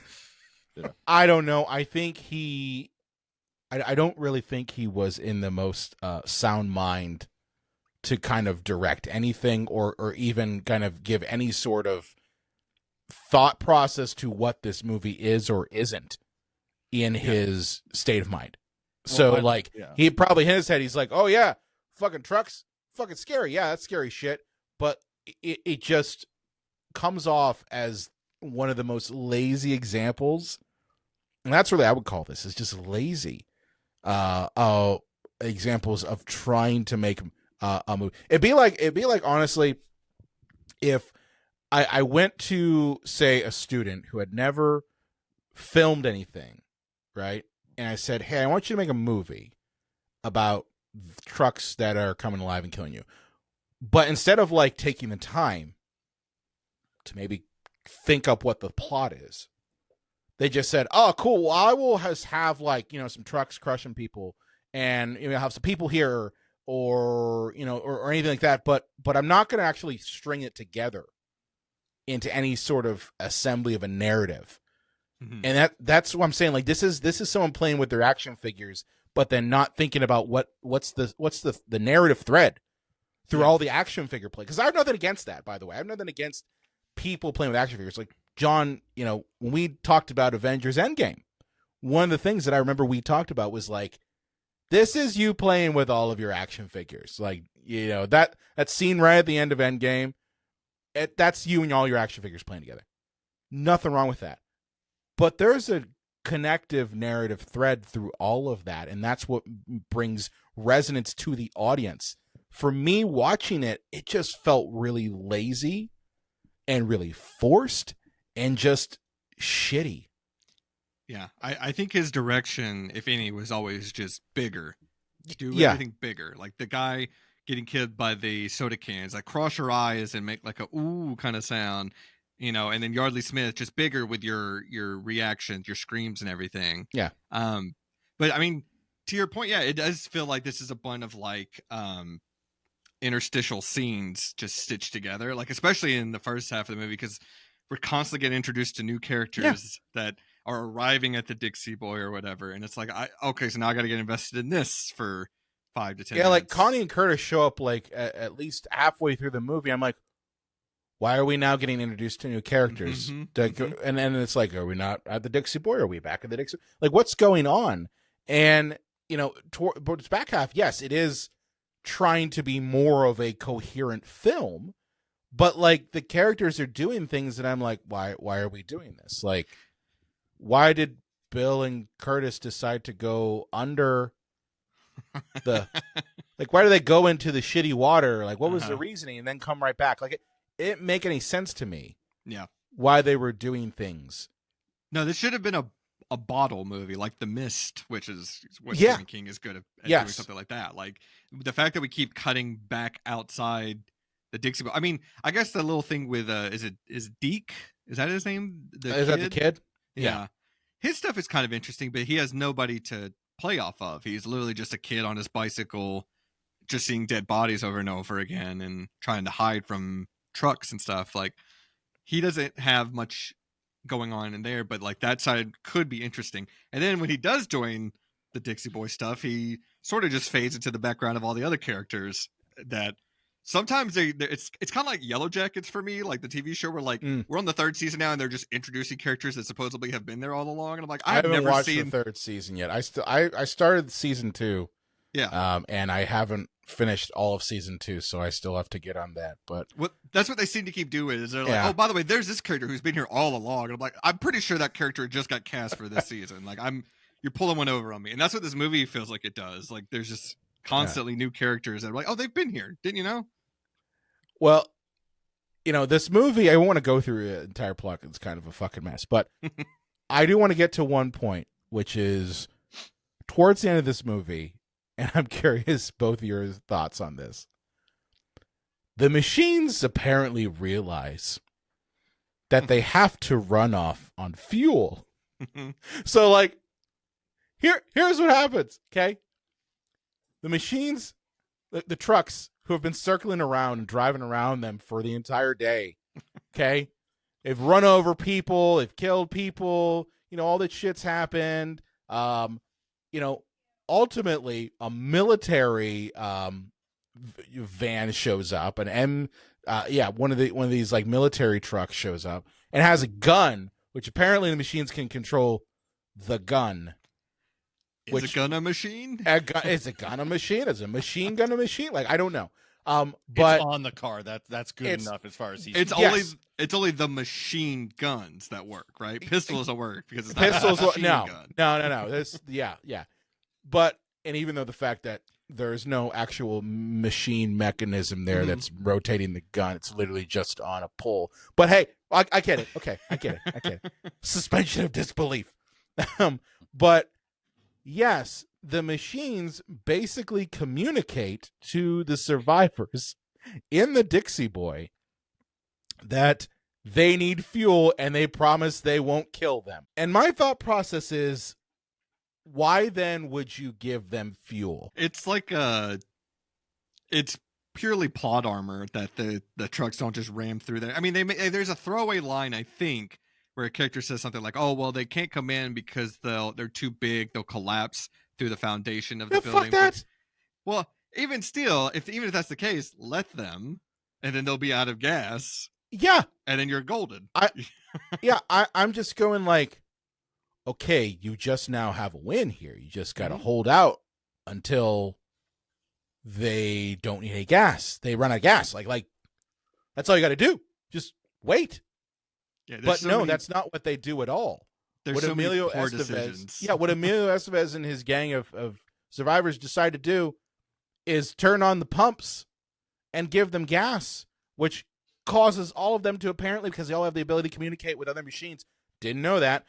I don't know. I think I don't really think he was in the most sound mind to kind of direct anything or even kind of give any sort of thought process to what this movie is or isn't in his state of mind. So, he probably in his head, he's like, oh, yeah, fucking trucks, fucking scary. Yeah, that's scary shit. But it just comes off as one of the most lazy examples. And that's really, I would call this, is just lazy examples of trying to make a movie. It'd be like, honestly, if I went to, say, a student who had never filmed anything, right? And I said, hey, I want you to make a movie about trucks that are coming alive and killing you. But instead of, like, taking the time to maybe think up what the plot is, they just said, "Oh, cool. Well, I will just have like some trucks crushing people, and have some people here, or or anything like that. But I'm not going to actually string it together into any sort of assembly of a narrative." Mm-hmm. And that's what I'm saying. Like this is someone playing with their action figures, but then not thinking about what's the narrative thread through all the action figure play. Because I have nothing against that, by the way. I have nothing against people playing with action figures. Like John, when we talked about Avengers Endgame, one of the things that I remember we talked about was like, this is you playing with all of your action figures. Like, that scene right at the end of Endgame, that's you and all your action figures playing together. Nothing wrong with that. But there's a connective narrative thread through all of that, and that's what brings resonance to the audience. For me, watching it, it just felt really lazy and really forced and just shitty. Yeah, I think his direction, if any, was always just bigger. Do everything bigger. Like the guy getting killed by the soda cans, like cross your eyes and make like a ooh kind of sound, and then Yardley Smith just bigger with your reactions, your screams and everything. Yeah. But I mean, to your point, yeah, it does feel like this is a bunch of like interstitial scenes just stitched together, like especially in the first half of the movie, because we're constantly getting introduced to new characters that are arriving at the Dixie Boy or whatever, and it's like, so now I got to get invested in this for 5 to 10 minutes. Like Connie and Curtis show up like at least halfway through the movie. I'm like, why are we now getting introduced to new characters? Mm-hmm. And then it's like, are we not at the Dixie Boy? Are we back at the Dixie? Like, what's going on? And but its back half, yes, it is trying to be more of a coherent film, but like the characters are doing things that I'm like, why are we doing this? Like, why did Bill and Curtis decide to go under the like, why do they go into the shitty water? Like, what was the reasoning, and then come right back? Like, it didn't make any sense to me. Yeah, why they were doing things. No, this should have been a bottle movie like The Mist, which is what Stephen King is good at doing something like that. Like the fact that we keep cutting back outside the Dixie Boy. I mean, I guess the little thing with is Deke? Is that his name? Is that the kid? Yeah. His stuff is kind of interesting, but he has nobody to play off of. He's literally just a kid on his bicycle, just seeing dead bodies over and over again and trying to hide from trucks and stuff. Like, he doesn't have much going on in there, but like that side could be interesting. And then when he does join the Dixie Boy stuff, he sort of just fades into the background of all the other characters that sometimes it's kind of like Yellow Jackets for me, like the TV show where like we're on the 3rd season now and they're just introducing characters that supposedly have been there all along, and I'm like, I haven't never watched seen the 3rd season yet. I started season 2. Yeah. And I haven't finished all of season 2, so I still have to get on that. But that's what they seem to keep doing, is they're like, oh, by the way, there's this character who's been here all along. And I'm like, I'm pretty sure that character just got cast for this season. Like, you're pulling one over on me. And that's what this movie feels like it does. Like, there's just constantly new characters that are like, oh, they've been here. Didn't you know? Well, this movie, I want to go through the entire plot. It's kind of a fucking mess. But I do want to get to one point, which is towards the end of this movie, and I'm curious both of your thoughts on this. The machines apparently realize that they have to run off on fuel. So, like, here's what happens, okay? The machines, the trucks who have been circling around and driving around them for the entire day, okay? They've run over people, they've killed people, all that shit's happened. Ultimately, a military van shows up, one of these like military trucks shows up and has a gun, which apparently the machines can control the gun. Is a gun a machine? Is a gun a machine? Is a machine gun a machine? Like, I don't know. But it's on the car. That's good enough as far as he's. It's only the machine guns that work, right? Pistols will work because it's not pistols. A machine gun. No. This, yeah. But, and even though the fact that there is no actual machine mechanism there that's rotating the gun, it's literally just on a pull. But hey, I get it. Okay, I get it. Suspension of disbelief. But yes, the machines basically communicate to the survivors in the Dixie Boy that they need fuel and they promise they won't kill them. And my thought process is, why then would you give them fuel? It's like it's purely plot armor that the trucks don't just ram through there. I mean, there's a throwaway line, I think, where a character says something like, "Oh, well, they can't come in because they're too big. They'll collapse through the foundation of the building." Fuck that. Well, even still, even if that's the case, let them, and then they'll be out of gas. Yeah. And then you're golden. I'm just going like, okay, you just now have a win here. You just got to hold out until they don't need any gas. They run out of gas. Like that's all you got to do. Just wait. Yeah, but no, that's not what they do at all. There's so many poor decisions. Yeah, what Emilio Estevez and his gang of survivors decide to do is turn on the pumps and give them gas, which causes all of them to apparently, because they all have the ability to communicate with other machines. Didn't know that.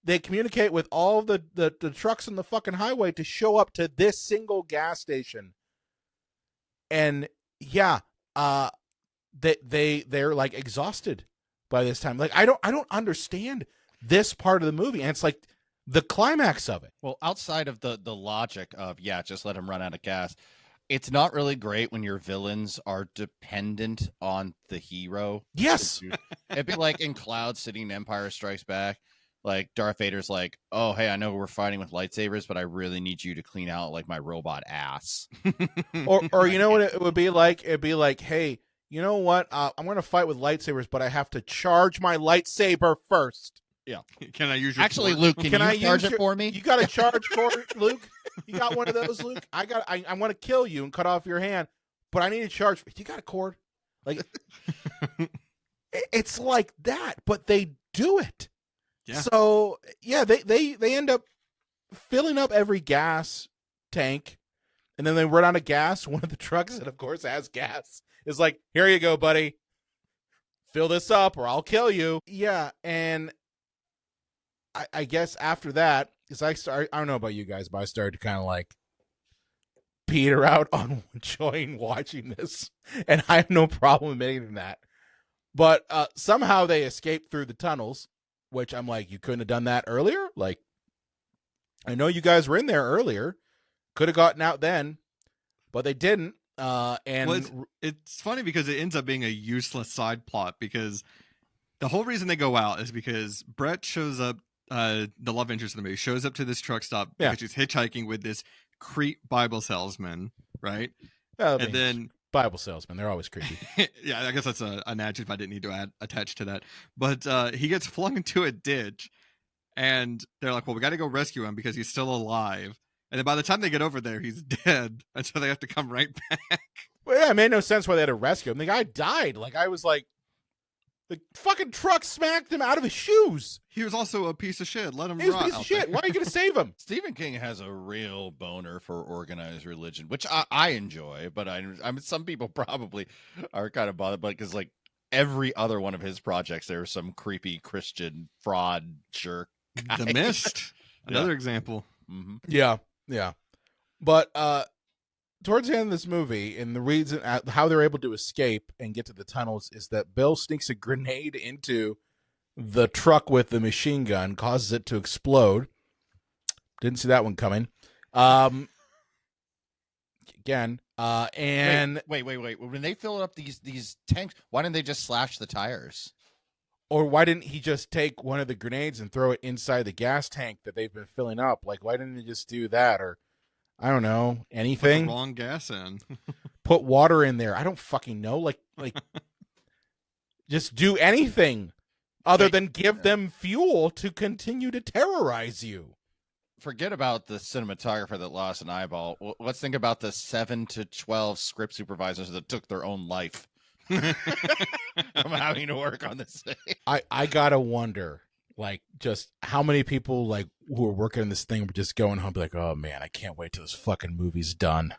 They communicate with all the trucks on the fucking highway to show up to this single gas station. And yeah, they're like exhausted by this time. Like I don't understand this part of the movie, and it's like the climax of it. Well, outside of the logic of just let him run out of gas, it's not really great when your villains are dependent on the hero. Yes. It'd be like in Cloud City in Empire Strikes Back. Like Darth Vader's like, "Oh, hey, I know we're fighting with lightsabers, but I really need you to clean out like my robot ass." or you know what it would be like? It'd be like, "Hey, you know what? I'm going to fight with lightsabers, but I have to charge my lightsaber first." Yeah. Can I use your Luke, can you charge it for me? You got a charge for it, Luke? You got one of those, Luke? I want to kill you and cut off your hand, but I need a charge. You got a cord? Like, it's like that, but they do it. Yeah. So yeah, they end up filling up every gas tank, and then they run out of gas. One of the trucks that, of course, has gas is like, "Here you go, buddy. Fill this up, or I'll kill you." Yeah, and I guess after that, because I don't know about you guys, but I started to kind of like peter out on enjoying watching this, and I have no problem admitting that. But somehow they escaped through the tunnels, which I'm like, you couldn't have done that earlier? Like, I know you guys were in there earlier. Could have gotten out then, but they didn't. It's funny because it ends up being a useless side plot, because the whole reason they go out is because Brett shows up, the love interest of the movie, shows up to this truck stop because she's hitchhiking with this creep Bible salesman, right? And then Bible salesman, they're always creepy. Yeah, I guess that's an adjective I didn't need to attach to that. But he gets flung into a ditch, and they're like, "Well, we got to go rescue him because he's still alive." And then by the time they get over there, he's dead, and so they have to come right back. Well, yeah, it made no sense why they had to rescue him. The guy died. Like, I was like, the fucking truck smacked him out of his shoes. He was also a piece of shit. Let him rot. He was a piece of shit. Why are you going to save him? Stephen King has a real boner for organized religion, which I enjoy, but I mean, some people probably are kind of bothered, but because like every other one of his projects, there's some creepy Christian fraud jerk guy. The Mist, another example. Mm-hmm. Yeah. But towards the end of this movie, and the reason how they're able to escape and get to the tunnels is that Bill sneaks a grenade into the truck with the machine gun, causes it to explode. Didn't see that one coming. Again, and wait. When they fill up these tanks, why didn't they just slash the tires? Or why didn't he just take one of the grenades and throw it inside the gas tank that they've been filling up? Like, why didn't he just do that? Or, I don't know, anything? Put the wrong gas in. Put water in there. I don't fucking know. Like, just do anything other than give them fuel to continue to terrorize you. Forget about the cinematographer that lost an eyeball. Let's think about the 7 to 12 script supervisors that took their own life. I'm having to work on this thing. I gotta wonder, like, just how many people like who are working on this thing were just going home like, "Oh man, I can't wait till this fucking movie's done."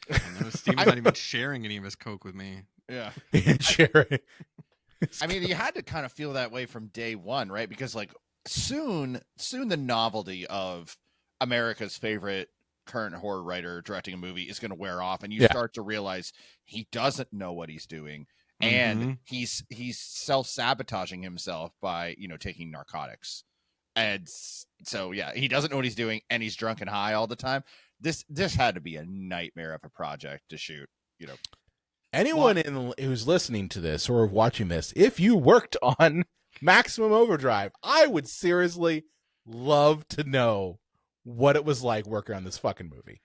I know Steven's not even sharing any of his coke with me. Yeah, sharing. I mean, you had to kind of feel that way from day one, right? Because like soon the novelty of America's favorite current horror writer directing a movie is going to wear off, and you Yeah. start to realize he doesn't know what he's doing, and he's self-sabotaging himself by taking narcotics. And so he doesn't know what he's doing, and he's drunk and high all the time. This had to be a nightmare of a project to shoot. Anyone who's listening to this or watching this, if you worked on Maximum Overdrive, I would seriously love to know what it was like working on this fucking movie.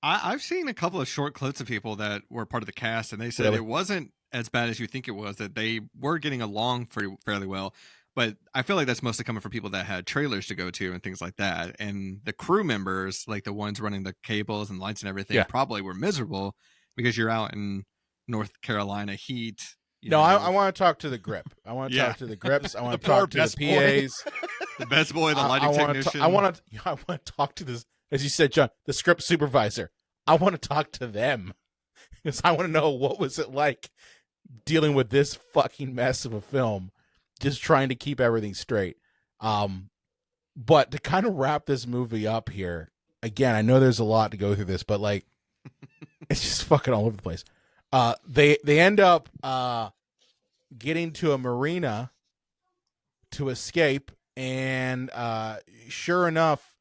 I've seen a couple of short clips of people that were part of the cast, and they said it wasn't as bad as you think it was, that they were getting along fairly well. But I feel like that's mostly coming from people that had trailers to go to and things like that. And the crew members, like the ones running the cables and lights and everything, probably were miserable because you're out in North Carolina heat. I want to talk to the grip. I want to talk to the grips. I want to talk to the PAs. The best boy, the lighting technician. I want to talk to this, as you said, John, the script supervisor. I want to talk to them because I want to know what was it like dealing with this fucking mess of a film, just trying to keep everything straight. But to kind of wrap this movie up here, again, I know there's a lot to go through this, but like, it's just fucking all over the place. They end up getting to a marina to escape, and sure enough,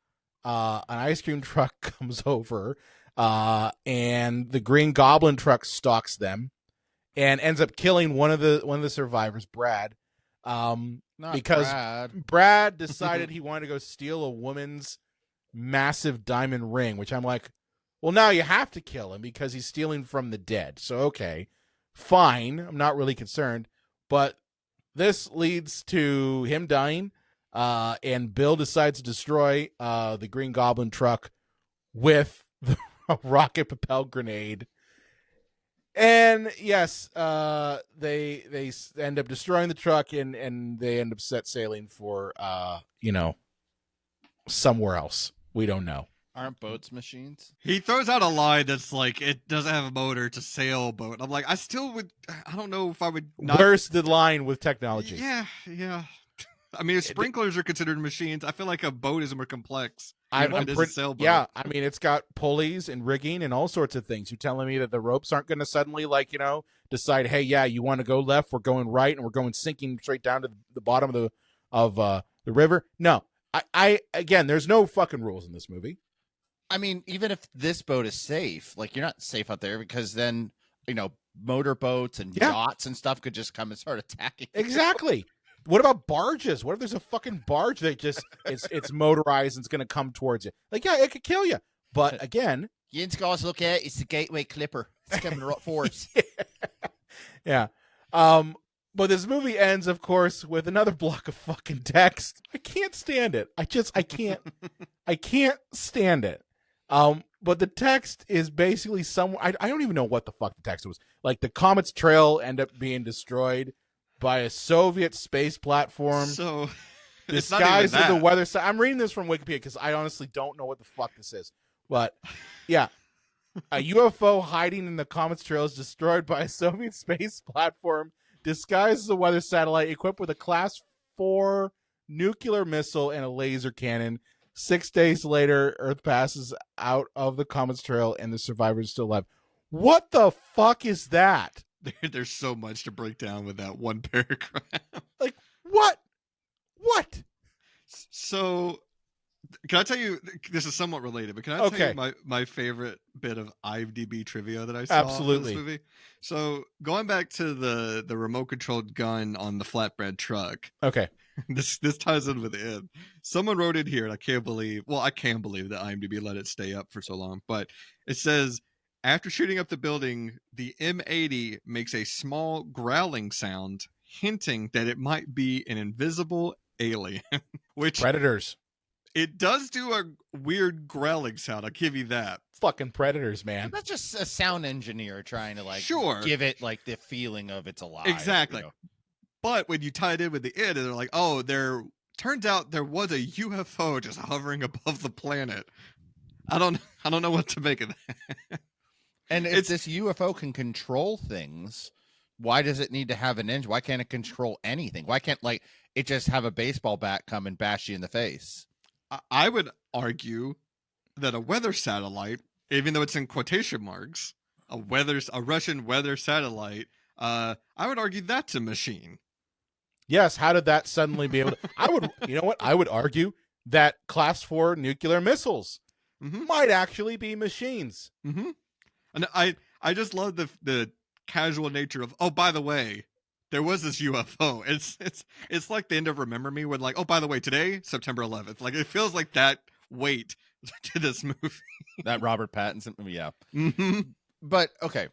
an ice cream truck comes over, and the Green Goblin truck stalks them, and ends up killing one of the survivors, Brad. Because Brad decided he wanted to go steal a woman's massive diamond ring, which I'm like, well, now you have to kill him because he's stealing from the dead. So, okay, fine. I'm not really concerned. But this leads to him dying, and Bill decides to destroy the Green Goblin truck with a rocket-propelled grenade. And yes, they end up destroying the truck, and they end up set sailing for somewhere else. We don't know. Aren't boats machines? He throws out a line that's like, it doesn't have a motor to sail a boat. I'm like, I don't know if I would not. Where's the line with technology? Yeah. I mean, if sprinklers are considered machines, I feel like a boat is more complex. Sailboat. Yeah, I mean, it's got pulleys and rigging and all sorts of things. You're telling me that the ropes aren't going to suddenly, decide, hey, yeah, you want to go left, we're going right, and we're going sinking straight down to the bottom of the river? No. I again, there's no fucking rules in this movie. I mean, even if this boat is safe, like, you're not safe out there, because then, motorboats and yachts and stuff could just come and start attacking. Exactly. What about barges? What if there's a fucking barge that just it's motorized and it's going to come towards you? Like, yeah, it could kill you. But again, you guys look at it's the Gateway Clipper. It's coming right for us. Yeah. But this movie ends, of course, with another block of fucking text. I can't stand it. I can't stand it. But the text is basically I don't even know what the fuck the text was. Like, the comet's trail ended up being destroyed by a Soviet space platform. So disguised as the weather. I'm reading this from Wikipedia because I honestly don't know what the fuck this is. But yeah, a UFO hiding in the comet's trail is destroyed by a Soviet space platform disguised as a weather satellite equipped with a Class 4 nuclear missile and a laser cannon. 6 days later, Earth passes out of the comet's trail and the survivors are still alive. What the fuck is that? There's so much to break down with that one paragraph. Like, what? So, can I tell you, this is somewhat related, but can I tell you my favorite bit of IMDb trivia that I saw in this movie? So, going back to the remote-controlled gun on the flatbread truck. Okay. This ties in with it. Someone wrote it here, and I can believe that IMDb let it stay up for so long, but it says, after shooting up the building, the M80 makes a small growling sound, hinting that it might be an invisible alien. Which predators. It does do a weird growling sound. I'll give you that. Fucking predators, man. That's just a sound engineer trying to give it like the feeling of it's alive. Exactly. But when you tie it in with the id, they're like, oh, turns out there was a UFO just hovering above the planet. I don't know what to make of that. And if this UFO can control things, why does it need to have an engine? Why can't it control anything? Why can't it just have a baseball bat come and bash you in the face? I would argue that a weather satellite, even though it's in quotation marks, a Russian weather satellite, I would argue that's a machine. Yes, how did that suddenly be able to... you know what? I would argue that Class 4 nuclear missiles might actually be machines. And I just love the casual nature of, oh, by the way, there was this UFO. It's like the end of Remember Me, when like, oh, by the way, today, September 11th. Like, it feels like that weight to this movie. That Robert Pattinson, yeah. But okay,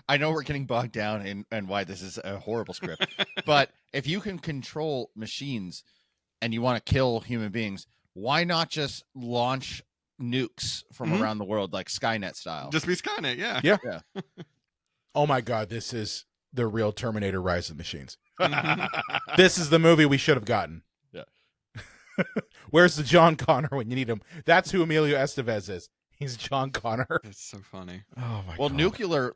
I know we're getting bogged down in why this is a horrible script, but if you can control machines and you want to kill human beings, why not just launch nukes from around the world, like Skynet style? Just be Skynet, yeah. Yeah. Oh my God, this is the real Terminator Rise of the Machines. This is the movie we should have gotten. Yeah. Where's the John Connor when you need him? That's who Emilio Estevez is. He's John Connor. It's so funny. Oh my God. Well, nuclear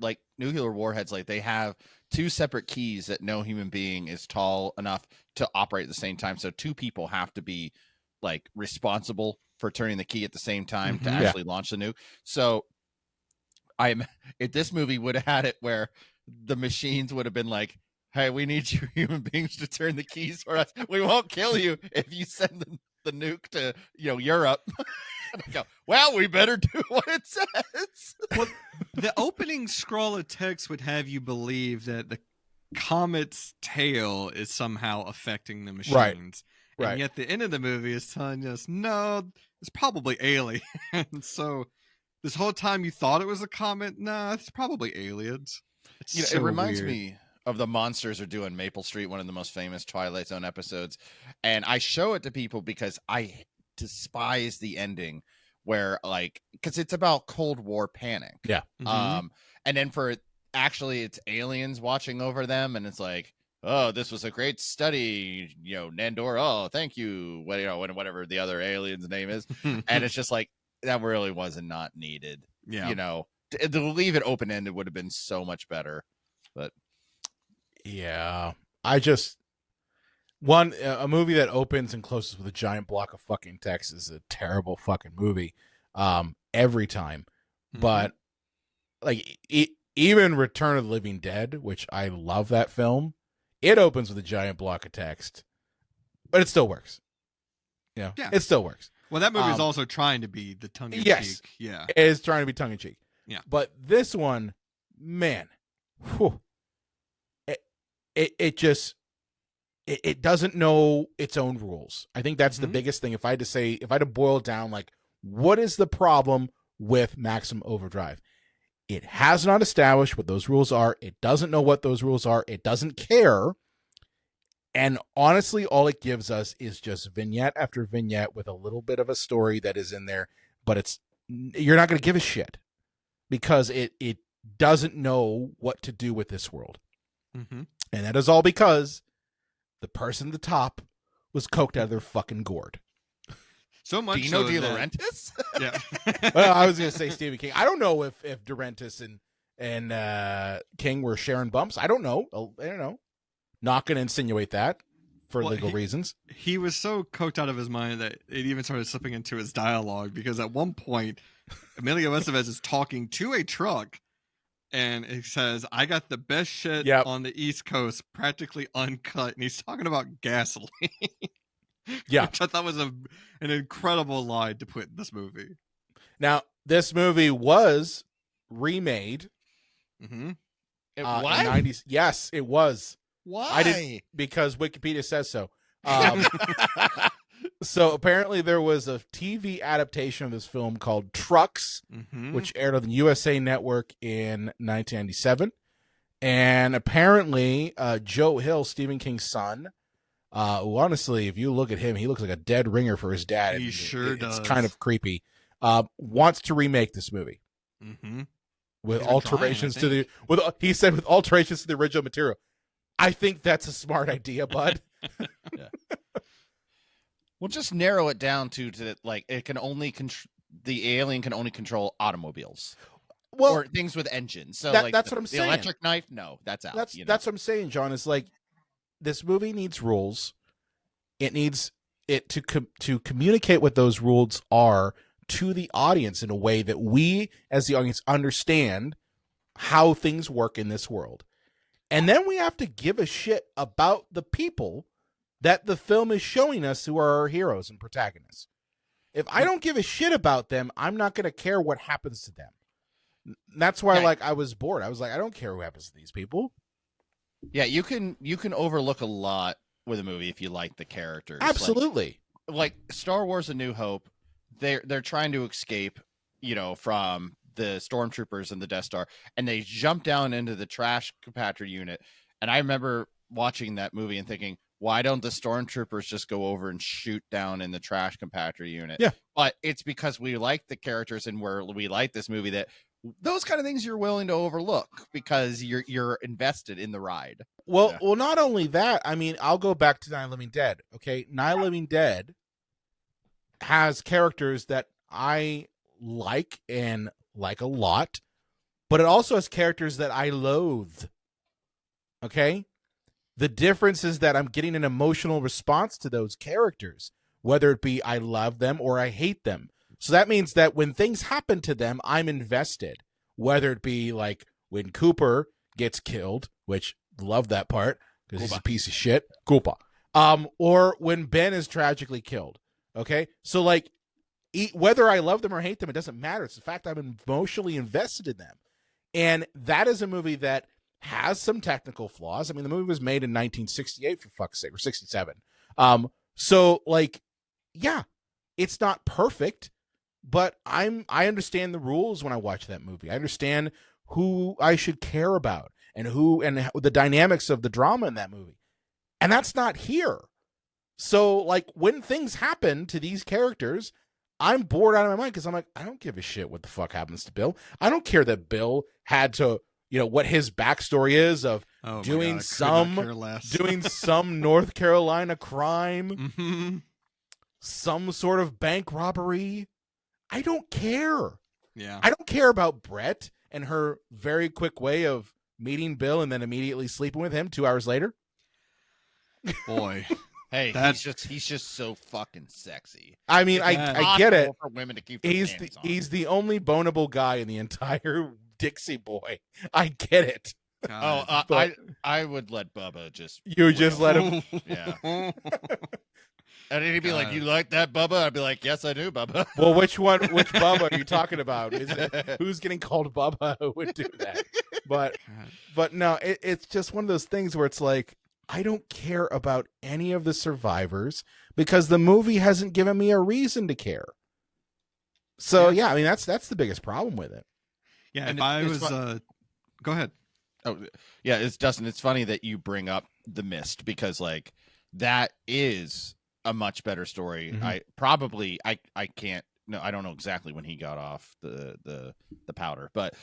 warheads, like they have two separate keys that no human being is tall enough to operate at the same time. So two people have to be like responsible for turning the key at the same time to actually launch the nuke. So if this movie would have had it where the machines would have been like, hey, we need you human beings to turn the keys for us. We won't kill you if you send the nuke to Europe. And I go, well, we better do what it says. Well, the opening scroll of text would have you believe that the comet's tail is somehow affecting the machines. Right. And yet the end of the movie is telling us, no, it's probably aliens. So this whole time you thought it was a comet? Nah, it's probably aliens. It reminds me of the monsters are doing Maple Street, one of the most famous Twilight Zone episodes. And I show it to people because I despise the ending where because it's about Cold War panic. Yeah. And then it's aliens watching over them. And it's like, oh, this was a great study, Nandor. Oh, thank you. Whatever the other alien's name is. And it's just like, that really wasn't not needed. Yeah. To leave it open-ended would have been so much better. But yeah, a movie that opens and closes with a giant block of fucking text is a terrible fucking movie every time. But even Return of the Living Dead, which I love that film, it opens with a giant block of text, but it still works. It still works. Well, that movie is also trying to be the tongue-in-cheek. Yes, yeah, it is trying to be tongue-in-cheek. Yeah, but this one, man, it doesn't know its own rules. I think that's the biggest thing. If I had to boil down, like, what is the problem with Maximum Overdrive? It has not established what those rules are. It doesn't know what those rules are. It doesn't care. And honestly, all it gives us is just vignette after vignette with a little bit of a story that is in there, but you're not going to give a shit because it doesn't know what to do with this world. And that is all because the person at the top was coked out of their fucking gourd. So much Dino so De Laurentiis? Yeah. Well, I was going to say Stephen King. I don't know if De Laurentiis and King were sharing bumps. I don't know. Not going to insinuate that for legal reasons. He was so coked out of his mind that it even started slipping into his dialogue, because at one point, Emilio Estevez is talking to a truck and he says, I got the best shit on the East Coast, practically uncut. And he's talking about gasoline. Yeah. Which I thought was an incredible line to put in this movie. Now, this movie was remade. In the 90s. Yes, it was. Why? Because Wikipedia says so. So apparently there was a TV adaptation of this film called Trucks, which aired on the USA Network in 1997. And apparently Joe Hill, Stephen King's son, who honestly, if you look at him, he looks like a dead ringer for his dad. He sure does. It's kind of creepy. Wants to remake this movie. With alterations he said with alterations to the original material. I think that's a smart idea, bud. Yeah. We'll just narrow it down to like it can only the alien can only control automobiles, or things with engines. So that's what I'm saying. The electric knife, no, that's out. That's what I'm saying, John. Is like this movie needs rules. It needs it to communicate what those rules are to the audience in a way that we as the audience understand how things work in this world. And then we have to give a shit about the people that the film is showing us who are our heroes and protagonists. If I don't give a shit about them, I'm not going to care what happens to them. That's why, like, I was bored. I was like, I don't care what happens to these people. Yeah, you can overlook a lot with a movie if you like the characters. Absolutely. Like Star Wars: A New Hope, they're trying to escape, from the stormtroopers and the Death Star, and they jump down into the trash compactor unit. And I remember watching that movie and thinking, why don't the stormtroopers just go over and shoot down in the trash compactor unit? Yeah. But it's because we like the characters and we like this movie that those kind of things you're willing to overlook because you're invested in the ride. Well, not only that, I mean, I'll go back to Night of the Living Dead. Okay, Night of the Living Dead has characters that I like and like a lot, but it also has characters that I loathe. Okay? The difference is that I'm getting an emotional response to those characters, whether it be I love them or I hate them. So that means that when things happen to them, I'm invested, whether it be like when Cooper gets killed, which love that part because he's a piece of shit, Koopa, or when Ben is tragically killed. Okay, so like whether I love them or hate them, it doesn't matter. It's the fact I'm emotionally invested in them, and that is a movie that has some technical flaws. I mean, the movie was made in 1968 for fuck's sake, or 67. So like, yeah, it's not perfect, but I understand the rules when I watch that movie. I understand who I should care about and the dynamics of the drama in that movie. And that's not here. So like when things happen to these characters, I'm bored out of my mind because I'm like, I don't give a shit what the fuck happens to Bill. I don't care that Bill had to, what his backstory is of doing some North Carolina crime, some sort of bank robbery. I don't care. Yeah. I don't care about Brett and her very quick way of meeting Bill and then immediately sleeping with him 2 hours later. Boy. Hey, he's just so fucking sexy. I mean, I get it. For women to keep he's the only bonable guy in the entire Dixie boy. I get it. I would let Bubba just. You would just let him. Yeah. And he'd be like, "You like that, Bubba?" I'd be like, "Yes, I do, Bubba." Well, which Bubba are you talking about? Who's getting called Bubba? Who would do that? But no, it's just one of those things where it's like, I don't care about any of the survivors because the movie hasn't given me a reason to care. So yeah, I mean that's the biggest problem with it. Yeah, and if I was go ahead. Oh yeah, it's Dustin. It's funny that you bring up The Mist because like that is a much better story. Mm-hmm. I can't. No, I don't know exactly when he got off the powder, but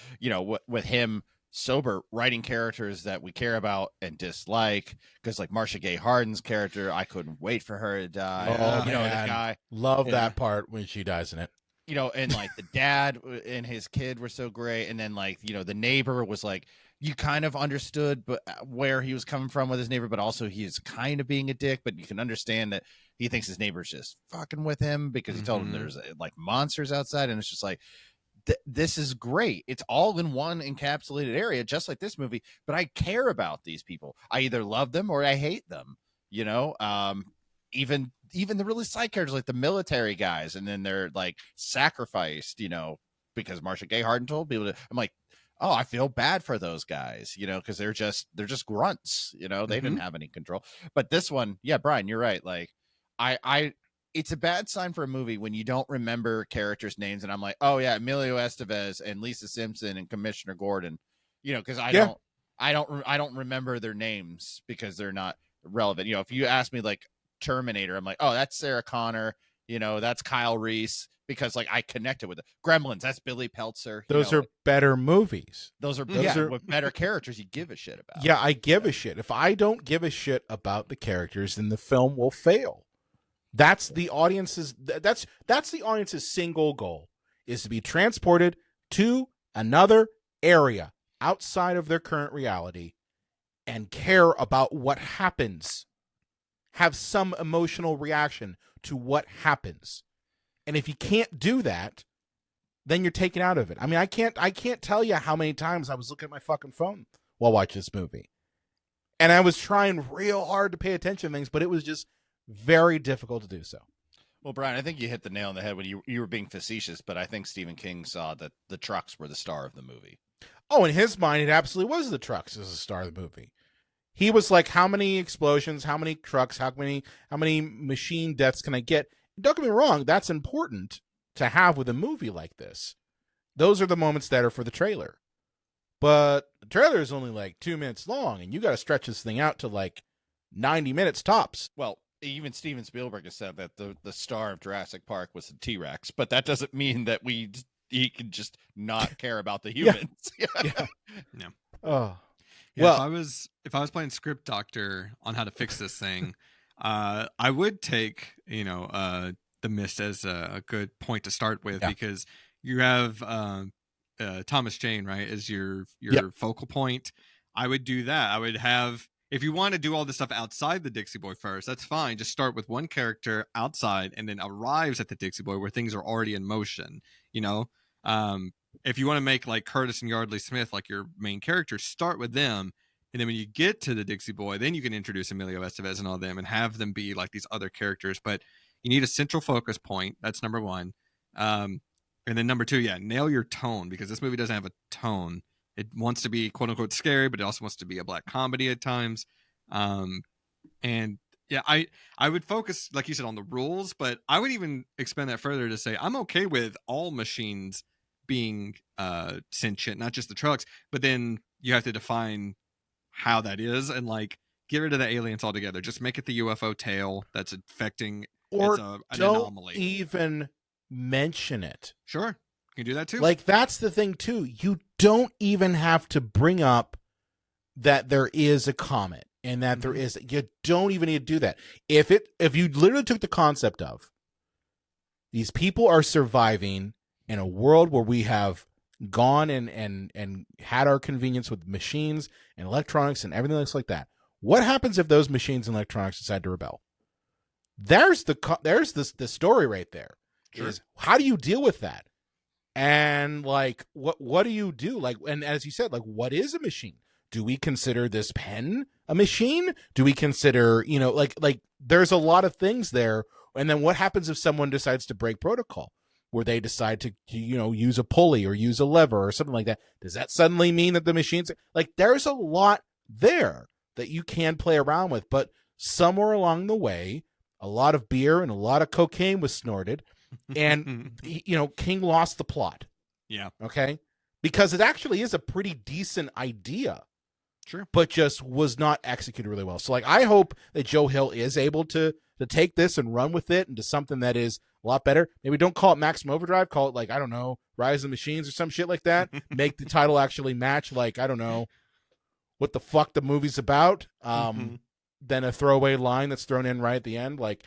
with him sober, writing characters that we care about and dislike, because like Marcia Gay Harden's character, I couldn't wait for her to die. The guy, love that part when she dies in it. And like the dad and his kid were so great, and then like the neighbor was like, you kind of understood but where he was coming from with his neighbor, but also he's kind of being a dick, but you can understand that he thinks his neighbor's just fucking with him because he told him there's like monsters outside, and it's just like, this is great. It's all in one encapsulated area, just like this movie, but I care about these people. I either love them or I hate them, even the really side characters like the military guys, and then they're like sacrificed, because Marcia Gay Harden told people to. I'm like, oh, I feel bad for those guys, because they're just grunts, they didn't have any control. But this one, yeah, Brian, you're right. Like, it's a bad sign for a movie when you don't remember characters' names, and I'm like, oh yeah, Emilio Estevez and Lisa Simpson and Commissioner Gordon, because I don't remember their names because they're not relevant. If you ask me like Terminator, I'm like, oh, that's Sarah Connor, that's Kyle Reese, because like I connected with it. Gremlins, that's Billy Peltzer. Those are better movies. Those are with better characters you give a shit about. Yeah, I give a shit. If I don't give a shit about the characters, then the film will fail. That's the audience's single goal, is to be transported to another area outside of their current reality and care about what happens. Have some emotional reaction to what happens. And if you can't do that, then you're taken out of it. I mean, I can't tell you how many times I was looking at my fucking phone while watching this movie. And I was trying real hard to pay attention to things, but it was just very difficult to do so. Well, Brian, I think you hit the nail on the head when you were being facetious, but I think Stephen King saw that the trucks were the star of the movie. Oh, in his mind, it absolutely was the trucks as the star of the movie. He was like, how many explosions, how many trucks, how many machine deaths can I get? Don't get me wrong, that's important to have with a movie like this. Those are the moments that are for the trailer. But the trailer is only like 2 minutes long, and you got to stretch this thing out to like 90 minutes tops. Well, even Steven Spielberg has said that the star of Jurassic Park was the T-Rex, but that doesn't mean that he can just not care about the humans. Yeah. Oh. Yeah, well, if I was playing script doctor on how to fix this thing, I would take the mist as a good point to start with, because you have Thomas Jane, right, as your focal point. I would do that. I would have, if you want to do all this stuff outside the Dixie Boy first, that's fine. Just start with one character outside and then arrives at the Dixie Boy where things are already in motion. If you want to make like Curtis and Yardley Smith like your main characters, start with them. And then when you get to the Dixie Boy, then you can introduce Emilio Estevez and all them and have them be like these other characters. But you need a central focus point. That's number one. And then number two, nail your tone, because this movie doesn't have a tone. It wants to be quote unquote scary, but it also wants to be a black comedy at times. And yeah, I would focus, like you said, on the rules, but I would even expand that further to say I'm okay with all machines being sentient, not just the trucks, but then you have to define how that is and like get rid of the aliens altogether. Just make it the UFO tail that's affecting, or an don't anomaly. Even mention it. Sure, you can do that too. Like, that's the thing too. You don't even have to bring up that there is a comet and that there is. You don't even need to do that. If you literally took the concept of these people are surviving in a world where we have gone and had our convenience with machines and electronics and everything else like that. What happens if those machines and electronics decide to rebel? There's the story right there. Sure. Is how do you deal with that? And like, what do you do? Like, and as you said, like, what is a machine? Do we consider this pen a machine? Do we consider, like there's a lot of things there. And then what happens if someone decides to break protocol, where they decide to use a pulley or use a lever or something like that? Does that suddenly mean that the machines, like, there's a lot there that you can play around with, but somewhere along the way, a lot of beer and a lot of cocaine was snorted, and King lost the plot. Yeah. Okay. Because it actually is a pretty decent idea. Sure. But just was not executed really well. So like, I hope that Joe Hill is able to take this and run with it into something that is a lot better. Maybe don't call it Maximum Overdrive, call it like, I don't know, Rise of the Machines or some shit like that. Make the title actually match, like, I don't know what the fuck the movie's about. Then a throwaway line that's thrown in right at the end, like,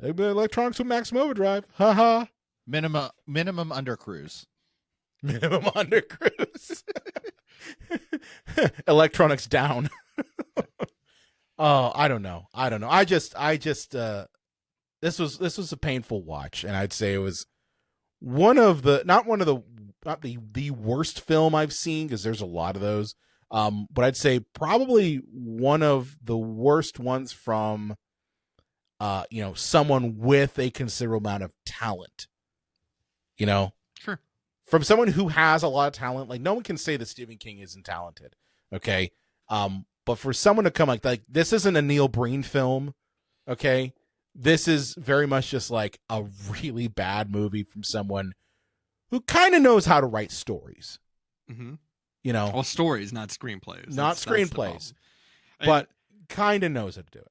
electronics with Maximum Overdrive. Haha. Minimum under cruise. Minimum under cruise. Electronics down. Oh, I don't know. I just this was a painful watch, and I'd say it was not the worst film I've seen, because there's a lot of those. But I'd say probably one of the worst ones from someone with a considerable amount of talent. Sure. From someone who has a lot of talent. Like, no one can say that Stephen King isn't talented. Okay. But for someone to come like this isn't a Neil Breen film. Okay. This is very much just like a really bad movie from someone who kind of knows how to write stories. Mm-hmm. Well, stories, not screenplays. Not screenplays, but kind of knows how to do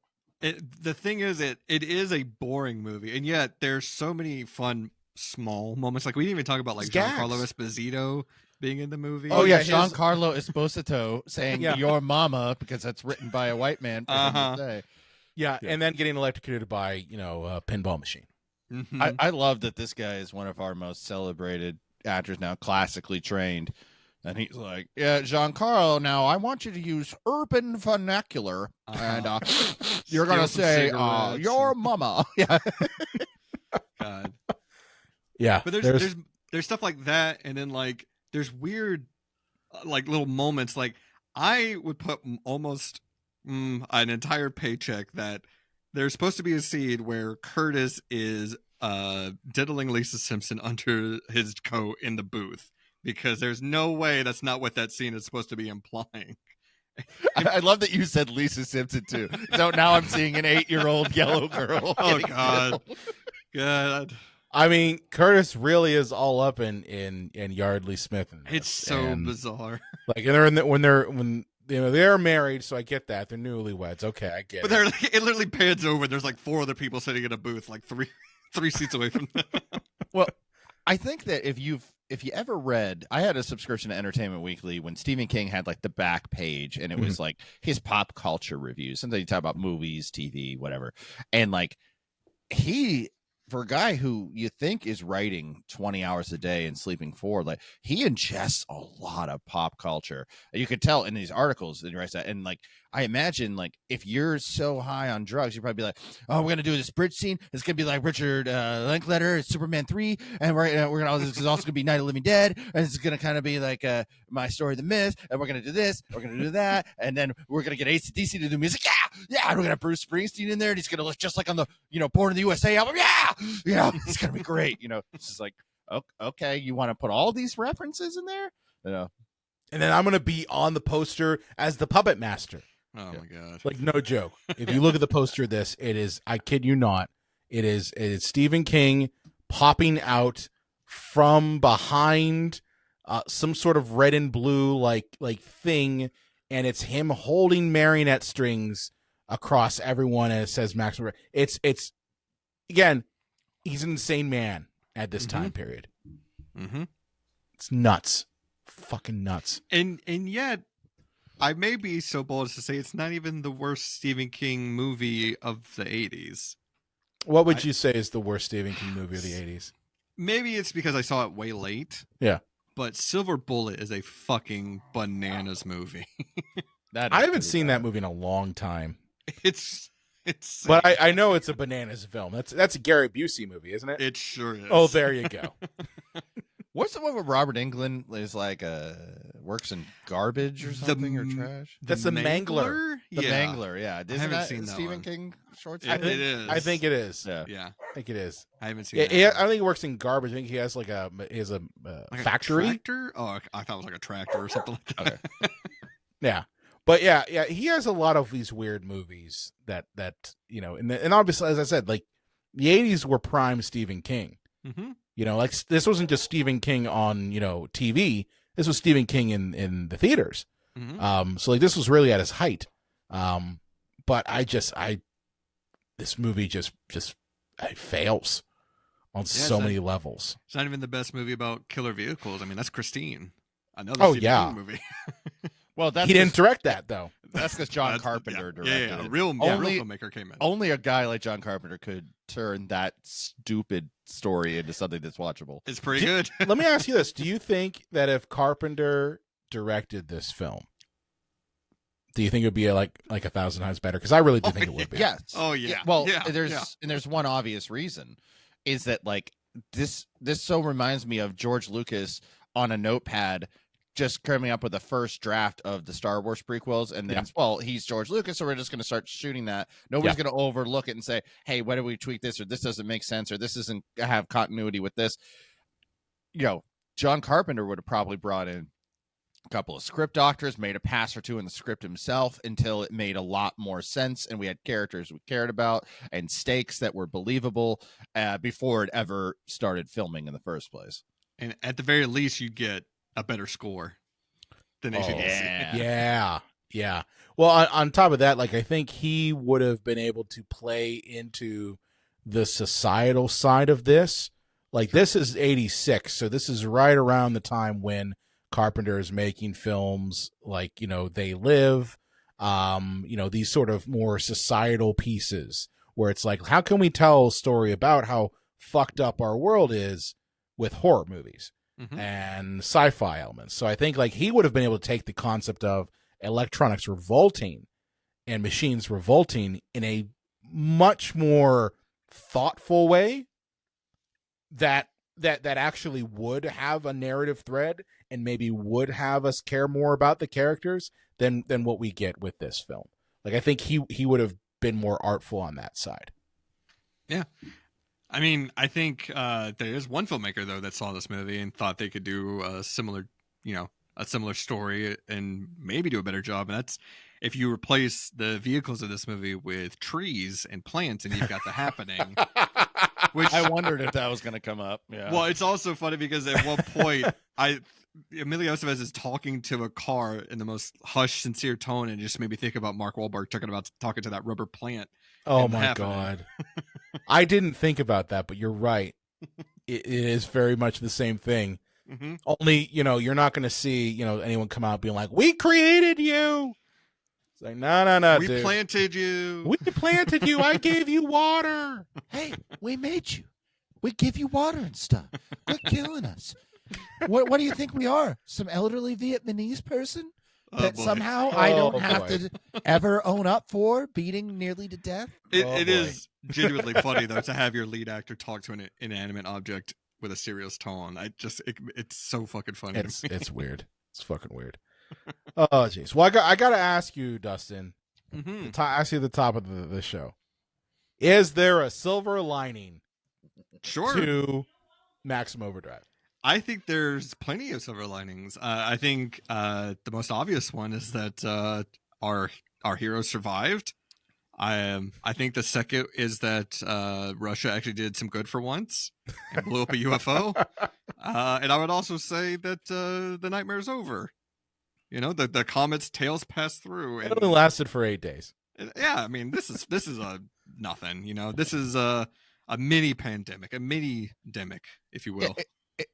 it. The thing is, it is a boring movie, and yet there's so many fun small moments. Like, we didn't even talk about like Giancarlo Esposito being in the movie. Oh yeah, Giancarlo Esposito saying "your mama" because that's written by a white man. For him to say. Yeah, and then getting electrocuted by a pinball machine. Mm-hmm. I love that this guy is one of our most celebrated actors now, classically trained. And he's like, yeah, Giancarlo, now I want you to use urban vernacular. And you're going to say, your mama. Yeah. God. Yeah, But there's stuff like that, and then like there's weird like little moments. Like I would put almost an entire paycheck that there's supposed to be a scene where Curtis is diddling Lisa Simpson under his coat in the booth, because there's no way that's not what that scene is supposed to be implying. I love that you said Lisa Simpson too. So now I'm seeing an 8-year-old yellow girl. Oh God. I mean, Curtis really is all up in Yardley Smith. It's so bizarre. Like, when they're married, so I get that they're newlyweds. Okay, I get it. But it literally pans over. There's like 4 other people sitting in a booth, like three seats away from them. Well, I think that if you ever read, I had a subscription to Entertainment Weekly when Stephen King had like the back page, and it was like his pop culture reviews. Sometimes you talk about movies, TV, whatever, and like for a guy who you think is writing 20 hours a day and sleeping 4, like he ingests a lot of pop culture. You could tell in these articles that he writes that. And like, I imagine like if you're so high on drugs, you'd probably be like, oh, we're going to do this bridge scene. It's going to be like Richard Linklater, it's Superman 3. And we're going to, this is also going to be Night of the Living Dead. And it's going to kind of be like My Story, The Myth. And we're going to do this. We're going to do that. And then we're going to get AC/DC to do music. Yeah. And we're going to have Bruce Springsteen in there. And he's going to look just like on the, Born in the USA album. Yeah. It's going to be great. It's just like, okay, you want to put all these references in there? And then I'm going to be on the poster as the puppet master. Oh my God. Like, no joke. If you look at the poster of this, it is, I kid you not, it is Stephen King popping out from behind some sort of red and blue like thing, and it's him holding marionette strings across everyone, and it says Maximum. It's again, he's an insane man at this time period. It's nuts. Fucking nuts. And yet I may be so bold as to say it's not even the worst Stephen King movie of the 80s. What would you say is the worst Stephen King movie of the 80s? Maybe it's because I saw it way late. Yeah. But Silver Bullet is a fucking bananas movie. I haven't seen that movie in a long time. It's but I know it's a bananas film. That's a Gary Busey movie, isn't it? It sure is. Oh, there you go. What's the one where Robert Englund is like works in garbage or something or trash? That's the Mangler. The Mangler, yeah. I haven't seen that Stephen one. King short It is. I think it is. Yeah. I think it is. I haven't seen it. I think he works in garbage. I think he has like a factory. A tractor? Oh, I thought it was like a tractor or something like that. Okay. Yeah. But yeah, he has a lot of these weird movies that and obviously, as I said, like the 80s were prime Stephen King. Like this wasn't just Stephen King on TV. This was Stephen King in the theaters. So like this was really at his height. But this movie just it fails on so many levels. It's not even the best movie about killer vehicles. I mean, that's Christine. Another Stephen King movie. Well, he didn't direct that though. That's because John Carpenter directed it. A real filmmaker came in. Only a guy like John Carpenter could turn that stupid story into something that's watchable. It's pretty good. Let me ask you this: do you think that if Carpenter directed this film, do you think it would be like 1,000 times better? Because I really do think it would be. Yes. Oh yeah. Well, there's one obvious reason, is that like this so reminds me of George Lucas on a notepad, just coming up with the first draft of the Star Wars prequels, and then he's George Lucas, so we're just going to start shooting that. Nobody's going to overlook it and say, hey, why do we tweak this, or this doesn't make sense, or this doesn't have continuity with this. John Carpenter would have probably brought in a couple of script doctors, made a pass or two in the script himself until it made a lot more sense, and we had characters we cared about and stakes that were believable before it ever started filming in the first place. And at the very least, you'd get a better score than ACDC. Yeah. Well, on top of that, like I think he would have been able to play into the societal side of this. Like this is 86, so this is right around the time when Carpenter is making films like, They Live, these sort of more societal pieces where it's like, how can we tell a story about how fucked up our world is with horror movies and sci-fi elements? So I think like he would have been able to take the concept of electronics revolting and machines revolting in a much more thoughtful way that that actually would have a narrative thread and maybe would have us care more about the characters than what we get with this film. Like, I think he would have been more artful on that side. Yeah. I mean, I think there is one filmmaker though that saw this movie and thought they could do a similar story and maybe do a better job. And that's if you replace the vehicles of this movie with trees and plants, and you've got The Happening. Which I wondered if that was going to come up. Yeah. Well, it's also funny because at one point, Emilio Estevez is talking to a car in the most hushed, sincere tone, and it just made me think about Mark Wahlberg talking to that rubber plant. Oh my God. I didn't think about that, but you're right. It is very much the same thing. Mm-hmm. Only, you're not going to see, anyone come out being like, "We created you." It's like, no, we dude. planted you. We planted you. I gave you water. Hey, we made you. We give you water and stuff. Quit killing us. What do you think we are? Some elderly Vietnamese person that somehow I don't have to ever own up for being nearly to death? It is genuinely funny though to have your lead actor talk to an inanimate object with a serious tone. It's so fucking funny. It's weird. It's fucking weird. Oh jeez. Well, I got to ask you, Dustin. Mm-hmm. Ask you at the top of the show. Is there a silver lining to Maximum Overdrive? I think there's plenty of silver linings. I think the most obvious one is that our hero survived. I think the second is that Russia actually did some good for once and blew up a UFO. And I would also say that the nightmare's over. The comet's tails passed through. And, it only lasted for 8 days. Yeah, I mean, this is a nothing. This is a mini pandemic, a mini demic, if you will.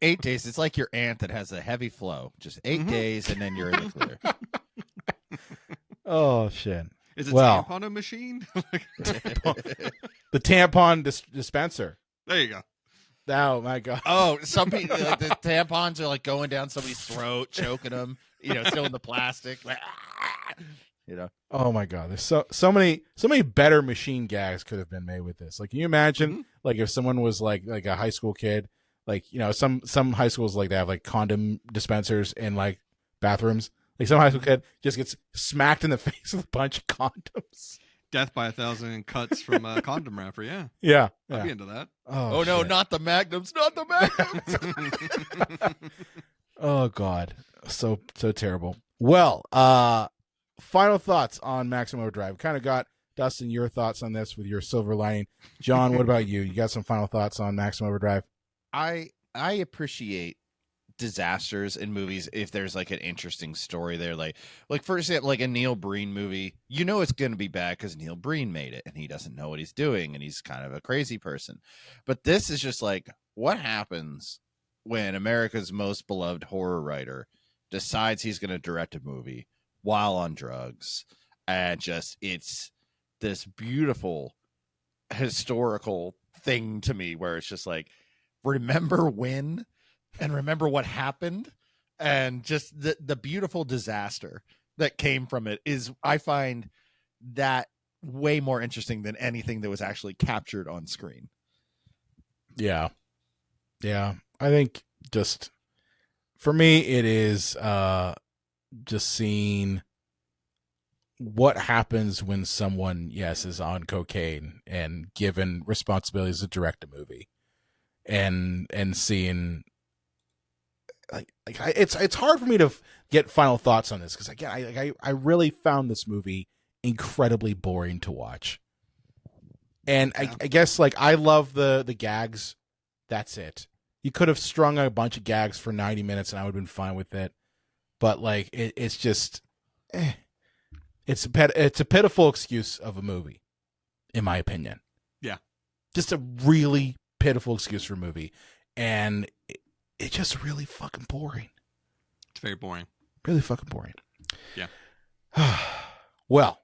8 days. It's like your aunt that has a heavy flow. Just 8 days, and then you're in the clear. Oh shit! Is it tampon a machine? The tampon dispenser. There you go. Oh my God! Oh, some people like the tampons are like going down somebody's throat, choking them. Still in the plastic. Like, Oh my God! There's so many better machine gags could have been made with this. Like, can you imagine like if someone was like a high school kid, like some high schools like they have like condom dispensers in like bathrooms. Like some high school kid just gets smacked in the face with a bunch of condoms. Death by 1,000 cuts from a condom wrapper. Yeah. I'd be into that. Oh no, not the magnums, not the magnums. Oh God, so terrible. Well, final thoughts on Maximum Overdrive. Kind of got Dustin your thoughts on this with your silver lining. John, what about you? You got some final thoughts on Maximum Overdrive? I appreciate disasters in movies if there's like an interesting story there, like for example, like a Neil Breen movie. It's going to be bad because Neil Breen made it and he doesn't know what he's doing and he's kind of a crazy person. But this is just like, what happens when America's most beloved horror writer decides he's going to direct a movie while on drugs, and just it's this beautiful historical thing to me where it's just like, remember when and remember what happened, and just the beautiful disaster that came from it is, I find that way more interesting than anything that was actually captured on screen. Yeah. I think just for me, it is just seeing what happens when someone, is on cocaine and given responsibilities to direct a movie, and seeing like it's hard for me to get final thoughts on this because again, I really found this movie incredibly boring to watch, and I guess like I love the gags. That's it. You could have strung a bunch of gags for 90 minutes and I would have been fine with it. But like it's just, it's a pitiful excuse of a movie, in my opinion. Yeah, just a really pitiful excuse for a movie, and it's just really fucking boring. It's very boring. Really fucking boring. Yeah. Well,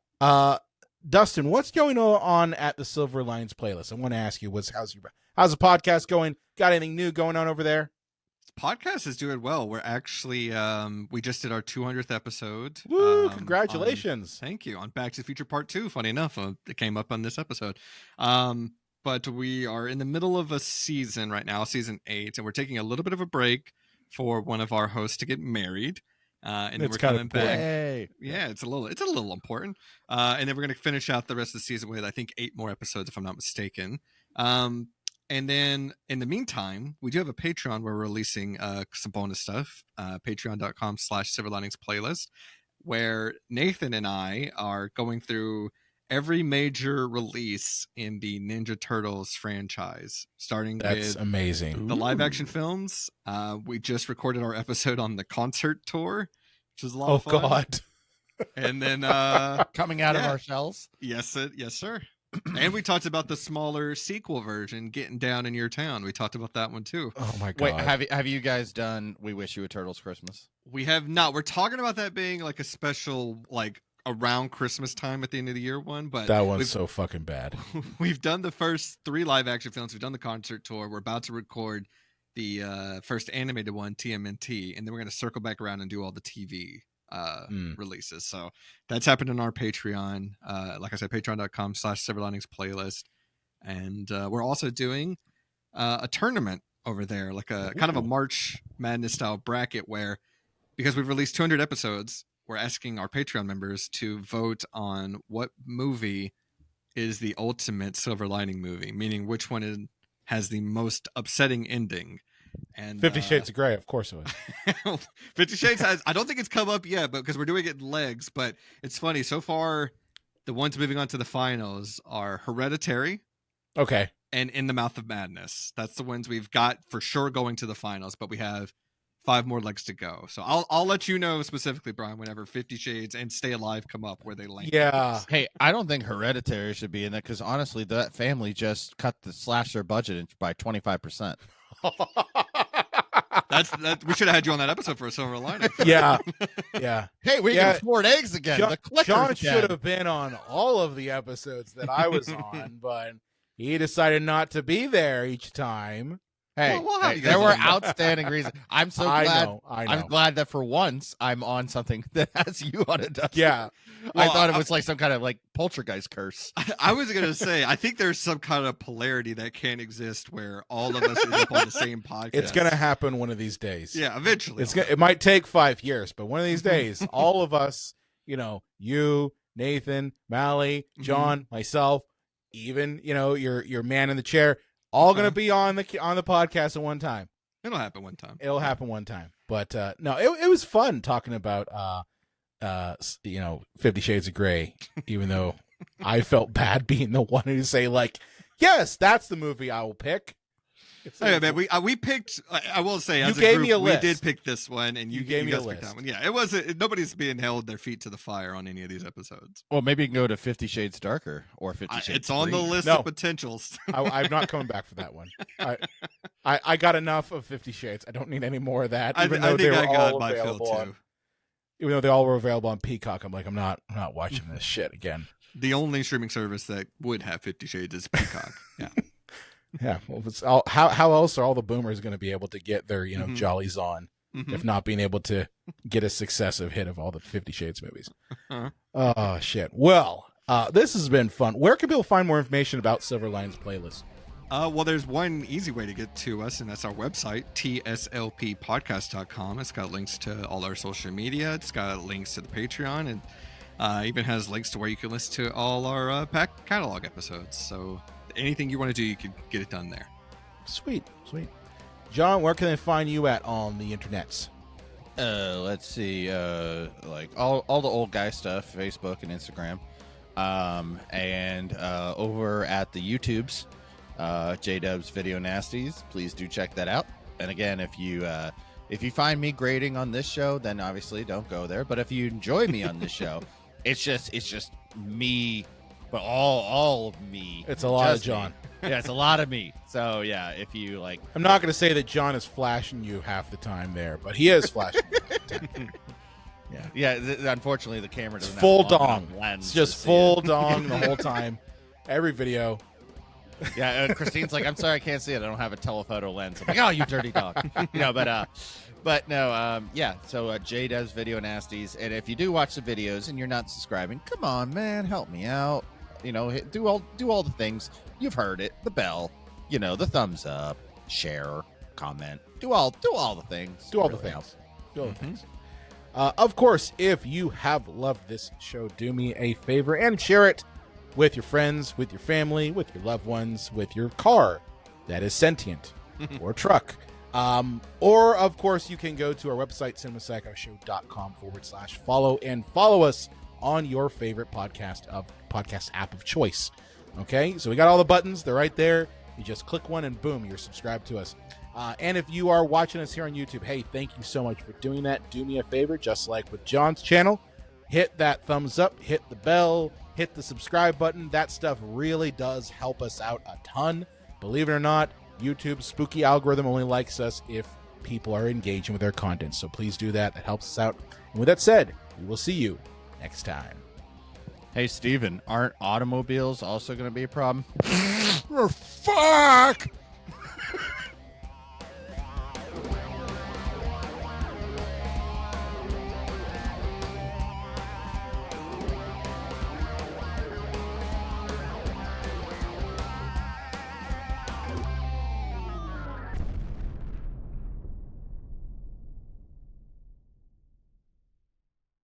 Dustin, what's going on at the Silver Lines playlist? I want to ask you, how's the podcast going? Got anything new going on over there? Podcast is doing well. We're actually we just did our 200th episode. Woo, congratulations. Thank you. On Back to the Future Part 2. Funny enough, it came up on this episode. but we are in the middle of a season right now, season 8, and we're taking a little bit of a break for one of our hosts to get married. And then we're coming back. Hey. Yeah, it's a little important. And then we're going to finish out the rest of the season with, I think, 8 more episodes, if I'm not mistaken. And then in the meantime, we do have a Patreon where we're releasing some bonus stuff. Patreon.com/silverliningsplaylist, where Nathan and I are going through every major release in the Ninja Turtles franchise, starting with amazing. The live action films. We just recorded our episode on the concert tour, which was a lot of fun. Oh God. And then coming out of our shells. Yes, sir. And we talked about the smaller sequel version, Getting Down in Your Town. We talked about that one too. Oh my God. Wait, have you guys done We Wish You a Turtles Christmas? We have not. We're talking about that being like a special, like around Christmas time at the end of the year one, but that one's so fucking bad. We've done the first 3 live action films. We've done the concert tour. We're about to record the first animated one, TMNT, and then we're going to circle back around and do all the TV releases. So that's happened on our Patreon. Like I said, patreon.com/silverliningsplaylist. And we're also doing a tournament over there, like a kind of a March Madness style bracket where, because we've released 200 episodes, we're asking our Patreon members to vote on what movie is the ultimate silver lining movie, meaning which one has the most upsetting ending. And 50 Shades of Grey, of course it was. 50 Shades has, I don't think it's come up yet, but because we're doing it in legs, but it's funny. So far, the ones moving on to the finals are Hereditary. Okay. And In the Mouth of Madness. That's the ones we've got for sure going to the finals, but we have 5 more legs to go. So I'll let you know specifically, Brian, whenever 50 Shades and Stay Alive come up where they land. Yeah. Hey, I don't think Hereditary should be in there because honestly, that family just cut the slasher budget by 25%. We should have had you on that episode for a silver lining. Yeah. Hey, we can afford eggs again. John should have been on all of the episodes that I was on, but he decided not to be there each time. Hey, there were outstanding reasons. I'm so glad. I know. I'm glad that for once I'm on something that has you on it. Yeah. I thought it was like some kind of like poltergeist curse. I was going to say, I think there's some kind of polarity that can't exist where all of us end up on the same podcast. It's going to happen one of these days. Yeah, eventually. It might take 5 years, but one of these days, all of us, you, Nathan, Mally, John, myself, even, your man in the chair, all going to be on the podcast at one time. It'll happen one time. But no, it was fun talking about 50 Shades of Grey, even though I felt bad being the one to say like, yes, that's the movie I will pick. Hey, man, we picked. I will say, as you gave a group, me a list. We did pick this one, and you gave me a list. list. That one. Yeah, it wasn't. Nobody's being held their feet to the fire on any of these episodes. Well, maybe you can go to 50 Shades Darker or 50 Shades. It's on the list of potentials. I'm not coming back for that one. I got enough of 50 Shades. I don't need any more of that. Even though they were all available. Even though they all were available on Peacock, I'm like, I'm not watching this shit again. The only streaming service that would have 50 Shades is Peacock. Yeah. Yeah, well, how else are all the boomers going to be able to get their jollies on if not being able to get a successive hit of all the 50 Shades movies? Oh shit! Well, this has been fun. Where can people find more information about Silver Linings Playlist? Well, there's one easy way to get to us, and that's our website, tslppodcast.com. It's got links to all our social media. It's got links to the Patreon, and even has links to where you can listen to all our back catalog episodes. So anything you want to do, you can get it done there. Sweet. John, where can they find you at on the internets? Let's see, like all the old guy stuff, Facebook and Instagram, and over at the YouTubes, JDub's Video Nasties. Please do check that out. And again, if you find me grading on this show, then obviously don't go there. But if you enjoy me on this show, it's just me. But all of me. It's a lot of John. Yeah, it's a lot of me. So yeah, if you like, I'm not going to say that John is flashing you half the time there, but he is flashing you half the time. Yeah. Unfortunately, the camera doesn't. It's full dong. It's just full dong the whole time. Every video. Yeah, Christine's like, I'm sorry, I can't see it. I don't have a telephoto lens. I'm like, oh, you dirty dog. But no, yeah. So Jay does Video Nasties, and if you do watch the videos and you're not subscribing, come on, man, help me out. do all the things. You've heard it. The bell, the thumbs up, share, comment, do all the things. Do all the things. Do all the things. Of course, if you have loved this show, do me a favor and share it with your friends, with your family, with your loved ones, with your car that is sentient or truck. Or, of course, you can go to our website, cinemapsychoshow.com/follow and follow us on your favorite podcast app of choice. Okay, so we got all the buttons. They're right there. You just click one and boom, you're subscribed to us. And if you are watching us here on YouTube, hey, thank you so much for doing that. Do me a favor, just like with John's channel, hit that thumbs up, hit the bell, hit the subscribe button. That stuff really does help us out a ton. Believe it or not, YouTube's spooky algorithm only likes us if people are engaging with our content. So please do that. That helps us out. And with that said, we will see you next time. Hey, Steven, aren't automobiles also going to be a problem? Fuck!